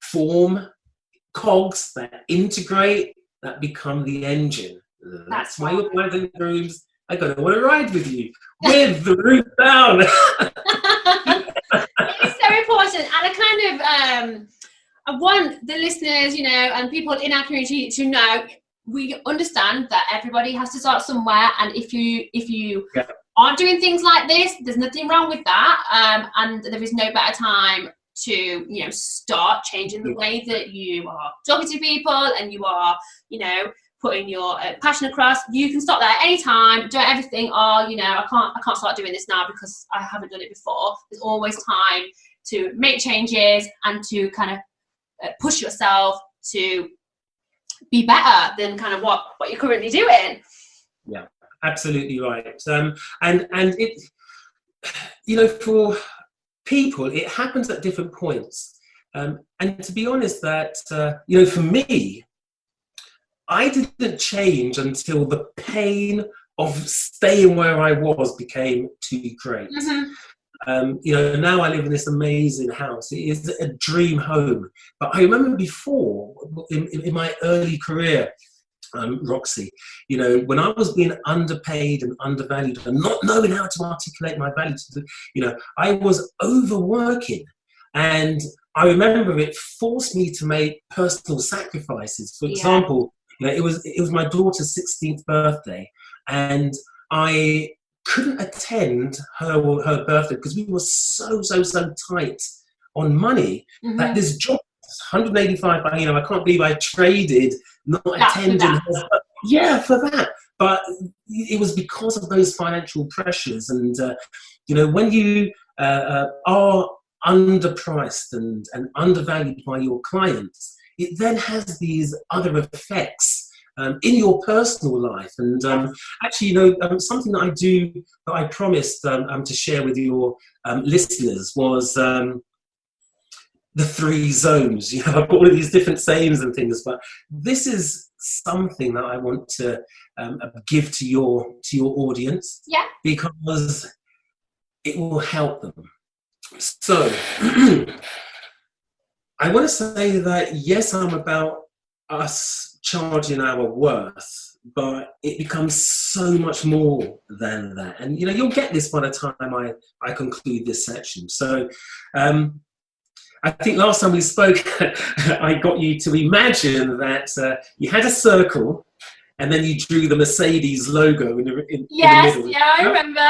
form cogs that integrate, that become the engine. That's why your brides and grooms are going to want to ride with you with the roof down. It's so important, and I want the listeners, you know, and people in our community to know, we understand that everybody has to start somewhere, and if you aren't doing things like this, there's nothing wrong with that, and there is no better time to, you know, start changing the way that you are talking to people and you are, you know, putting your passion across. You can stop there at any time. Don't ever think, "Oh, you know, I can't start doing this now because I haven't done it before." There's always time to make changes and to kind of push yourself to be better than kind of what you're currently doing. Yeah, absolutely right. And it, you know, for people, it happens at different points. And to be honest, that, you know, for me, I didn't change until the pain of staying where I was became too great. You know, now I live in this amazing house. It is a dream home. But I remember before, in my early career, Roxy, you know, when I was being underpaid and undervalued and not knowing how to articulate my value, you know, I was overworking. And I remember it forced me to make personal sacrifices. For example, it was my daughter's 16th birthday, and I couldn't attend her birthday because we were so tight on money that this job was 185. I can't believe I traded not attending. For that. But it was because of those financial pressures, and when you are underpriced and undervalued by your clients, it then has these other effects in your personal life. And actually, something that I promised to share with your listeners was the 3 zones. I've got all of these different sayings and things, but this is something that I want to give to your audience, because it will help them. So I want to say that, yes, I'm about us charging our worth, but it becomes so much more than that. And, you'll get this by the time I conclude this section. So I think last time we spoke, I got you to imagine that you had a circle, and then you drew the Mercedes logo in the middle. Yeah, I remember.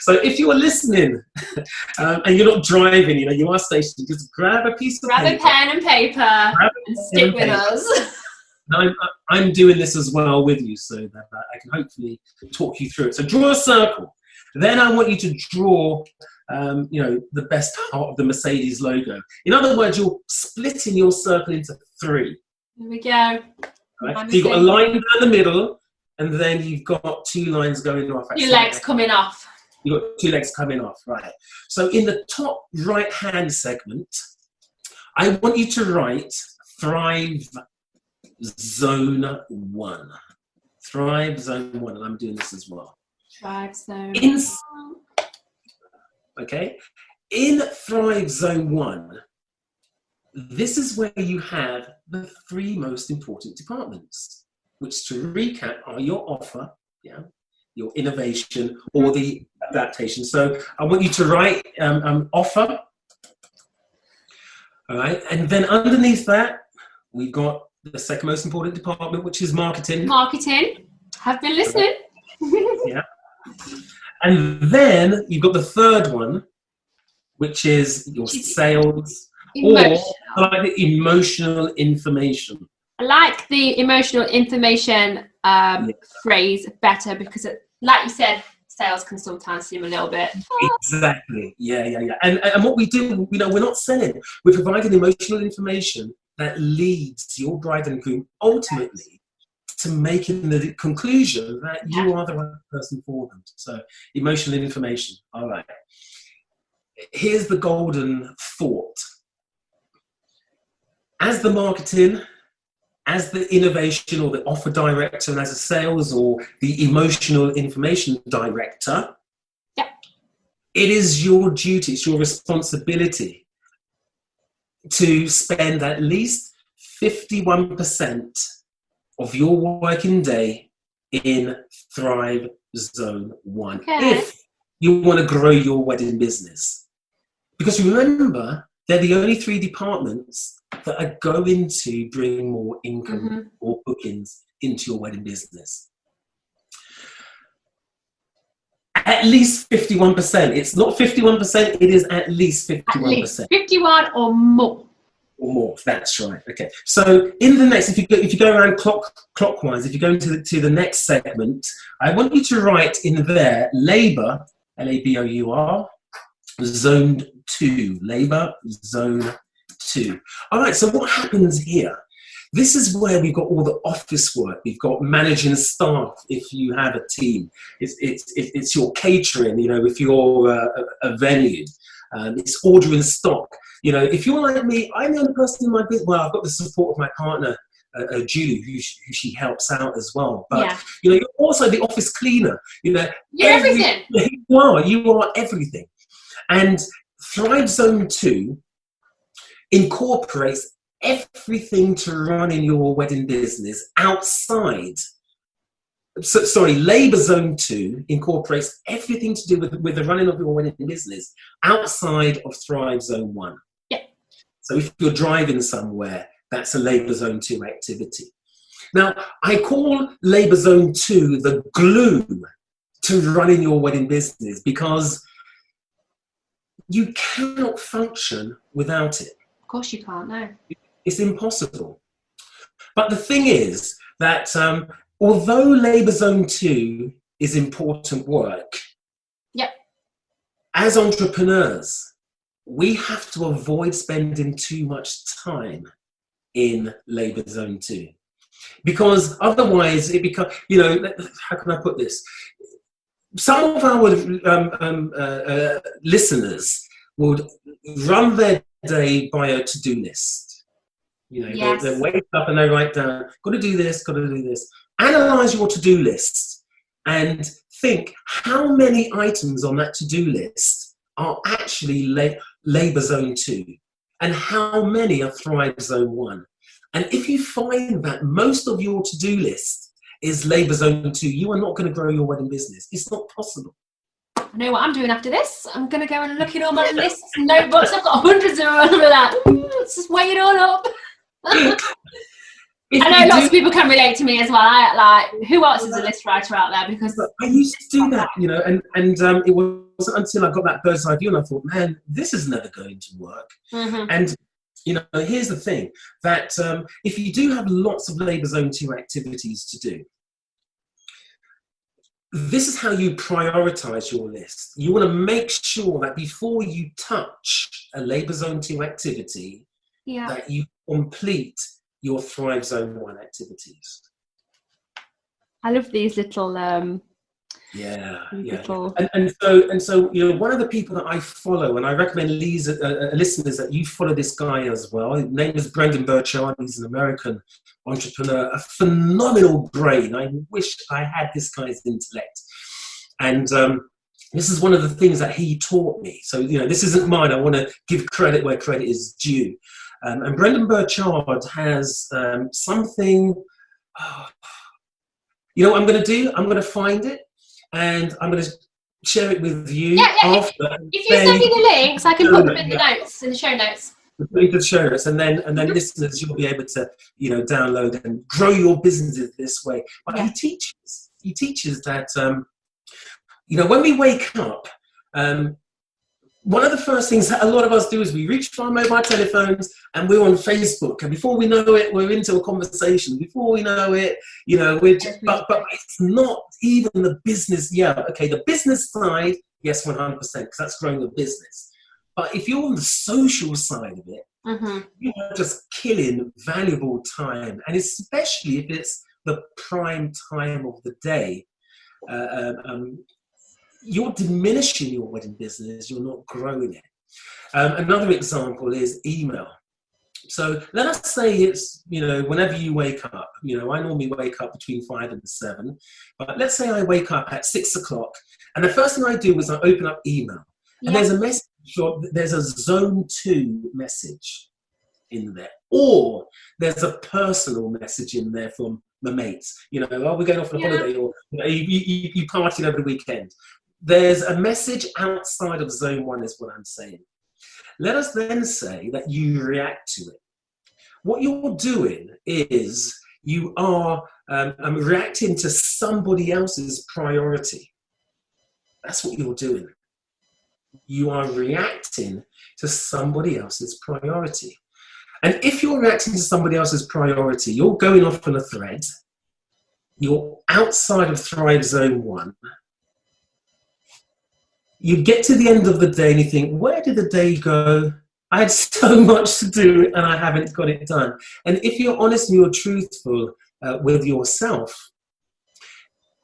So if you're listening and you're not driving, you are stationary, just grab a piece of paper. Grab a pen and paper and stick with us. Now, I'm doing this as well with you, so that I can hopefully talk you through it. So draw a circle. Then I want you to draw the best part of the Mercedes logo. In other words, you're splitting your circle into 3. Here we go. Right? So you've got a line down the middle, and then you've got 2 lines going off. 2 legs coming off. You've got 2 legs coming off, right. So in the top right-hand segment, I want you to write Thrive Zone 1. Thrive Zone 1, and I'm doing this as well. Thrive Zone 1. Okay? In Thrive Zone 1, this is where you have the 3 most important departments, which, to recap, are your offer, your innovation, or the adaptation. So I want you to write offer, all right? And then underneath that, we've got the second most important department, which is marketing. Marketing. Have been listening. Yeah. And then you've got the third one, which is your sales, or like the emotional information. I like the emotional information phrase better, because, like you said, sales can sometimes seem a little bit. Exactly. Yeah. And what we do, we're not selling. We're providing emotional information that leads your bride and groom ultimately to making the conclusion that you are the right person for them. So emotional information. All right. Here's the golden thought. As the marketing, as the innovation or the offer director, and as a sales or the emotional information director, it is your duty, it's your responsibility to spend at least 51% of your working day in Thrive Zone 1 if you want to grow your wedding business. Because remember, they're the only 3 departments that are going to bring more income or bookings into your wedding business. At least 51%. It's not 51%, it is at least 51%. At least 51 or more. Or more, that's right. Okay. So in the next, if you go around clockwise, if you go into the next segment, I want you to write in there labor, L-A-B-O-U-R, zone 2, labor zone 2. All right, so what happens here? This is where we've got all the office work. We've got managing staff if you have a team. It's your catering, if you're a venue. It's ordering stock. If you're like me, I'm the only person in my business. Well, I've got the support of my partner, Julie, who she helps out as well. But you're also the office cleaner. You're everything. You are everything. And Thrive Zone 2 incorporates everything to run in your wedding business outside Labour Zone 2 incorporates everything to do with the running of your wedding business outside of Thrive Zone 1. Yeah. So if you're driving somewhere, that's a Labour Zone 2 activity. Now, I call Labour Zone 2 the glue to running your wedding business, because you cannot function without it. Of course you can't, no. It's impossible. But the thing is that although Labour Zone 2 is important work, Yep. as entrepreneurs, we have to avoid spending too much time in Labour Zone 2. Because otherwise it becomes, how can I put this? Some of our listeners would run their day by a to-do list. Yes. They wake up and they write down, got to do this, got to do this. Analyze your to-do list and think how many items on that to-do list are actually Labour Zone 2 and how many are Thrive Zone 1. And if you find that most of your to-do list is Labour Zone 2, you are not going to grow your wedding business. It's not possible. I know what I'm doing after this. I'm going to go and look at all my lists and notebooks. I've got hundreds of them for that. Let's just weigh it all up. I know lots of people can relate to me as well. Who else is a list writer out there? Because I used to do that, and it wasn't until I got that bird's eye view and I thought, man, this is never going to work. Mm-hmm. And here's the thing, that if you do have lots of Labour Zone 2 activities to do, this is how you prioritise your list. You want to make sure that before you touch a Labour Zone 2 activity, that you complete your Thrive Zone 1 activities. I love these little And so one of the people that I follow, and I recommend listeners that you follow this guy as well. His name is Brendan Burchard. He's an American entrepreneur, a phenomenal brain. I wish I had this guy's intellect. And this is one of the things that he taught me. So this isn't mine. I want to give credit where credit is due. And Brendan Burchard has something. You know what I'm going to do? I'm going to find it. And I'm going to share it with you after. If you send me the links, I can put them in the notes, in the show notes. The show notes, and then listeners, you'll be able to download and grow your businesses this way. But he teaches that when we wake up, one of the first things that a lot of us do is we reach for our mobile telephones and we're on Facebook, and before we know it, we're into a conversation. Before we know it, but it's not even the business. The business side, yes, 100%, because that's growing the business. But if you're on the social side of it, you are just killing valuable time, and especially if it's the prime time of the day. You're diminishing your wedding business, you're not growing it. Another example is email. So let us say it's, whenever you wake up, I normally wake up between 5 and 7, but let's say I wake up at 6 o'clock, and the first thing I do is I open up email. And there's a message, there's a Zone 2 message in there, or there's a personal message in there from my mates. We're going off on a holiday, or you partied over the weekend. There's a message outside of Zone 1 is what I'm saying. Let us then say that you react to it. What you're doing is you are reacting to somebody else's priority. That's what you're doing. You are reacting to somebody else's priority. And if you're reacting to somebody else's priority, you're going off on a thread. You're outside of Thrive Zone 1. You get to the end of the day and you think, where did the day go? I had so much to do and I haven't got it done. And if you're honest and you're truthful with yourself,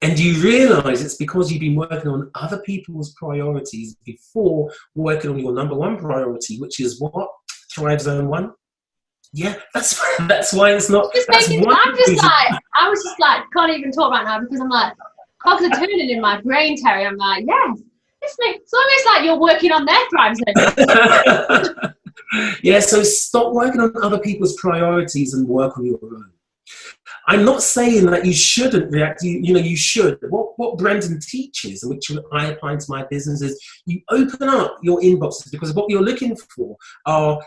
and you realize it's because you've been working on other people's priorities before working on your number one priority, which is what? Thrive Zone 1? Yeah, that's why it's not. I was just like, can't even talk right now because I'm like, cogs are turning in my brain, Terry. I'm like, yes. It's almost like you're working on their Thrive Zone. Yeah, so stop working on other people's priorities and work on your own. I'm not saying that you shouldn't react. You should. What Brendan teaches, and which I apply to my business, is you open up your inboxes, because what you're looking for are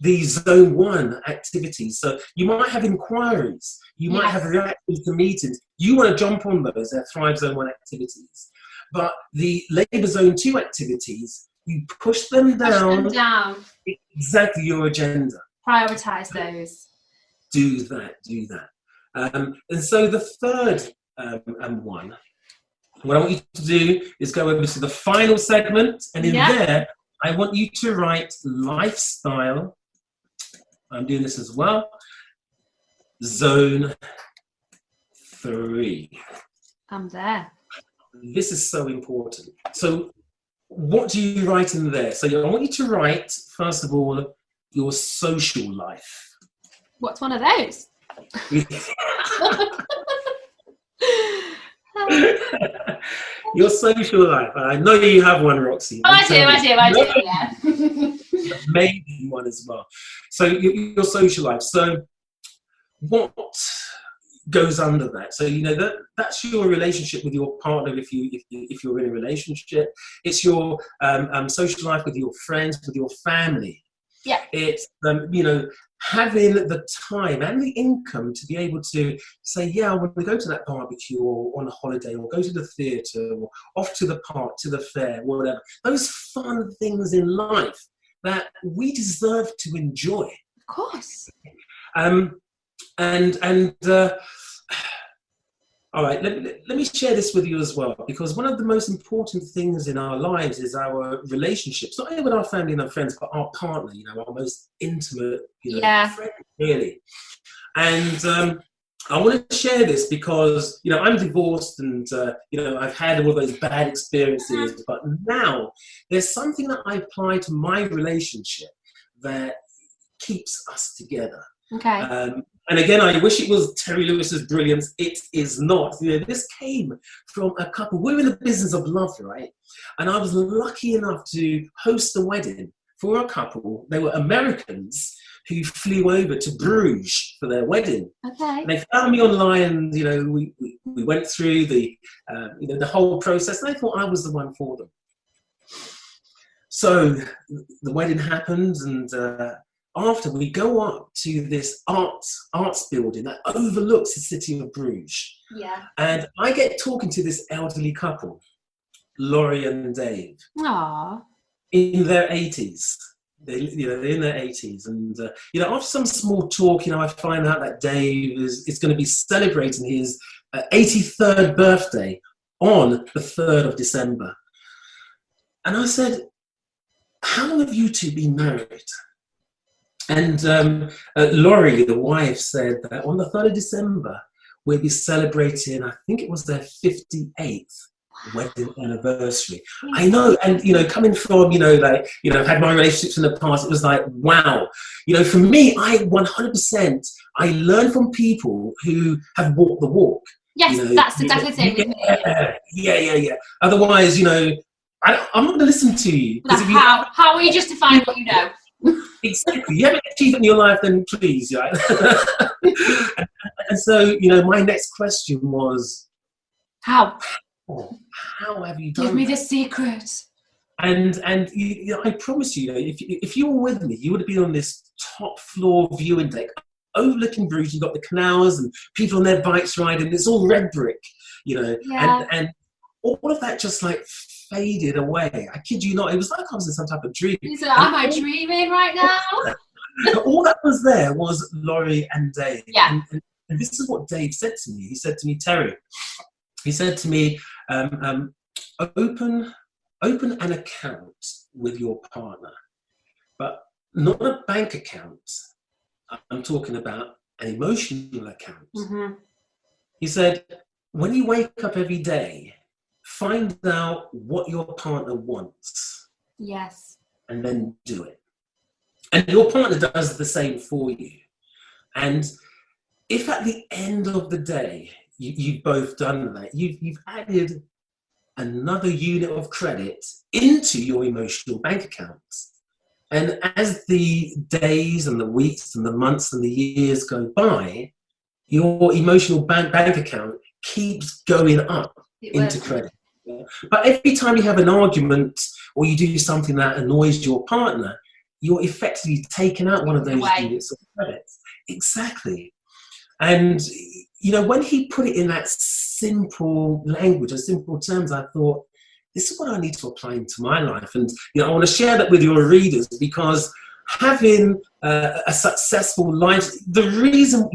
these zone 1 activities. So you might have inquiries, you might have reactions to meetings. You want to jump on those. They're Thrive Zone 1 activities. But the Labour Zone 2 activities, you push them down. Exactly your agenda. Prioritise those. Do that. And so the third one, what I want you to do is go over to the final segment, and in there, I want you to write lifestyle. I'm doing this as well. Zone 3. I'm there. This is so important. So what do you write in there? So I want you to write, first of all, your social life. What's one of those? Your social life. I know you have one, Roxy. I do, yeah. Maybe one as well. So your social life. So what goes under that? So that's your relationship with your partner. If you're in a relationship, it's your social life with your friends, with your family. Yeah. It's having the time and the income to be able to say, yeah, I want to go to that barbecue, or on a holiday, or go to the theatre, or off to the park, to the fair, whatever. Those fun things in life that we deserve to enjoy. Of course. All right, let me share this with you as well, because one of the most important things in our lives is our relationships, not only with our family and our friends, but our partner, our most intimate friend, really. And I want to share this because, I'm divorced, and, I've had all those bad experiences, but now there's something that I apply to my relationship that keeps us together. Okay. And again, I wish it was Terry Lewis's brilliance. It is not. This came from a couple. We're in the business of love, right? And I was lucky enough to host a wedding for a couple. They were Americans who flew over to Bruges for their wedding. Okay. And they found me online, and we went through the whole process, and I thought I was the one for them. So the wedding happened, and after, we go up to this arts building that overlooks the city of Bruges. Yeah. And I get talking to this elderly couple, Laurie and Dave. Aww. In their 80s. They're in their 80s. And, after some small talk, I find out that Dave is going to be celebrating his 83rd birthday on the 3rd of December. And I said, how long have you two been married? And Laurie, the wife, said that on the 3rd of December, we'll be celebrating, I think it was their 58th wedding anniversary. I know, and, coming from, I've had my relationships in the past, it was like, wow. For me, I 100%, I learn from people who have walked the walk. Yes, that's exactly the same with me. Yeah. Otherwise, I'm not going to listen to you. How are you justifying what you know? Exactly. You haven't achieved it in your life, then please, right? and so, my next question was, how have you done? Give me the secret. And I promise you, if you were with me, you would have been on this top floor viewing deck, overlooking Bruges. You've got the canals and people on their bikes riding. It's all red brick, and all of that just like faded away. I kid you not. It was like I was in some type of dream. He said, am I dreaming right now? All that was there was Laurie and Dave. Yeah. And this is what Dave said to me. He said to me, Terry, he said to me, open an account with your partner, but not a bank account. I'm talking about an emotional account. Mm-hmm. He said, when you wake up every day, find out what your partner wants. Yes. And then do it. And your partner does the same for you. And if at the end of the day, you've both done that, you've added another unit of credit into your emotional bank accounts. And as the days and the weeks and the months and the years go by, your emotional bank account keeps going up into credit. Yeah. But every time you have an argument or you do something that annoys your partner, you're effectively taking out one of those units of credit. Exactly. And, you know, when he put it in that simple language, simple terms, I thought, this is what I need to apply into my life. And, you know, I want to share that with your readers, because having a successful life, the reason,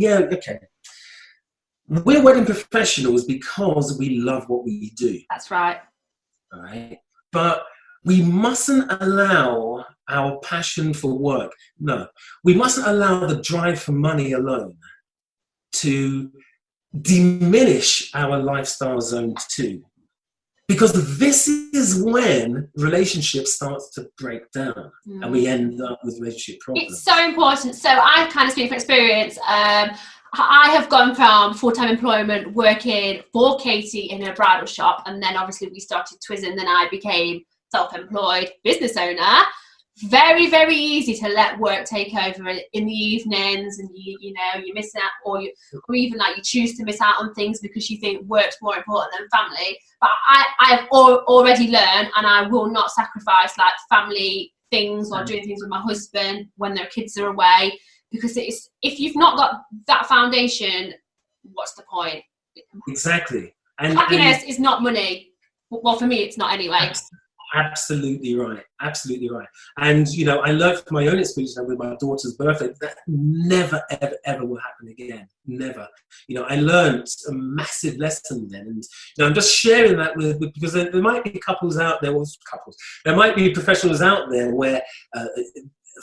we're wedding professionals because we love what we do. That's right. All right. But we mustn't allow our passion for work, we mustn't allow the drive for money alone to diminish our lifestyle zone 2. Because this is when relationships starts to break down and we end up with relationship problems. It's so important. So I kind of speak from experience. I have gone from full-time employment working for Katie in her bridal shop, and then obviously we started Twizzing, then I became self-employed business owner. Very, very easy to let work take over in the evenings, and you know, you miss out, or even like you choose to miss out on things because you think work's more important than family. But I have already learned, and I will not sacrifice like family things or doing things with my husband when their kids are away, because it's, if you've not got that foundation, what's the point? Exactly. And happiness is not money. Well, for me, it's not anyway. Absolutely right. Absolutely right. And, you know, I learned from my own experience with my daughter's birthday that never, ever, ever will happen again. Never. You know, I learned a massive lesson then. And, you know, I'm just sharing that with because there might be couples out there, there might be professionals out there where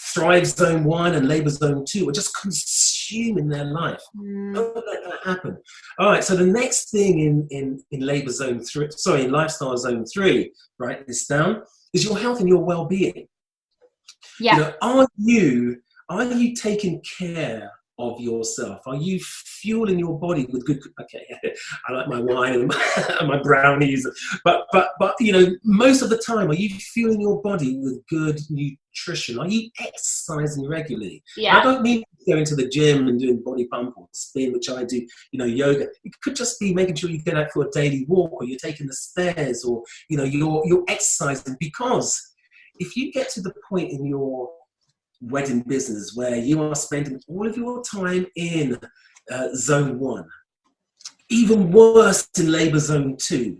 Thrive Zone 1 and Labour Zone 2 are just consuming their life. Don't let that happen. All right, so the next thing in Labour Zone 3, in Lifestyle Zone 3, write this down, is your health and your well-being. Yeah. You know, are you taking care of yourself? Are you fueling your body with good? Okay, I like my wine and my brownies, but you know, most of the time, are you fueling your body with good nutrition? Are you exercising regularly? Yeah. I don't mean going to the gym and doing body pump or spin, which I do, you know, yoga. It could just be making sure you get out for a daily walk, or you're taking the stairs, or, you know, you're exercising. Because if you get to the point in your wedding business where you are spending all of your time in Zone 1, even worse in Labour Zone 2,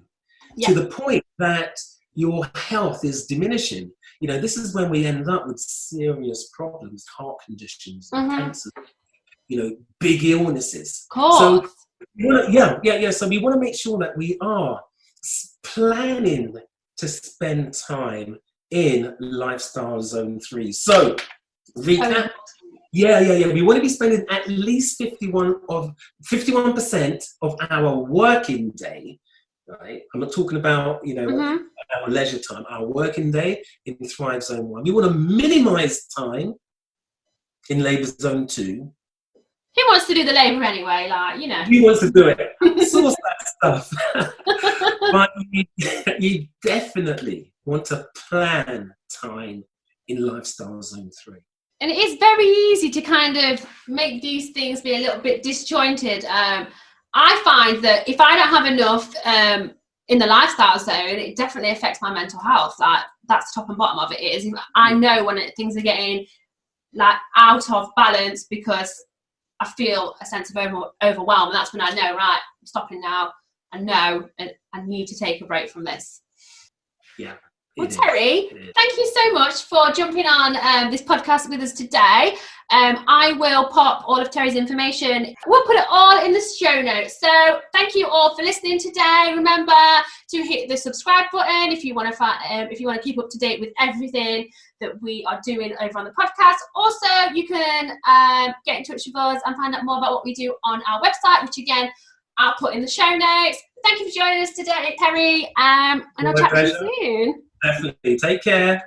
to the point that your health is diminishing, you know, this is when we end up with serious problems, heart conditions, cancer, you know, big illnesses. So, so we want to make sure that we are planning to spend time in Lifestyle Zone 3. So, recap. We want to be spending at least 51% of our working day, right? I'm not talking about, you know, our leisure time, our working day in Thrive Zone 1. We want to minimize time in Labour Zone 2. Who wants to do the labour anyway? Like, you know. Who wants to do it? Source that stuff. But you definitely want to plan time in Lifestyle Zone 3. And it is very easy to kind of make these things be a little bit disjointed. I find that if I don't have enough in the lifestyle zone, it definitely affects my mental health. Like, that's top and bottom of it. Is I know when things are getting like out of balance because I feel a sense of overwhelm. And that's when I know, right, I'm stopping now. I know I need to take a break from this. Yeah. Well, Terry, thank you so much for jumping on this podcast with us today. I will pop all of Terry's information. We'll put it all in the show notes. So thank you all for listening today. Remember to hit the subscribe button if you want to keep up to date with everything that we are doing over on the podcast. Also, you can get in touch with us and find out more about what we do on our website, which again, I'll put in the show notes. Thank you for joining us today, Terry, and I'll chat to you soon. Definitely. Take care.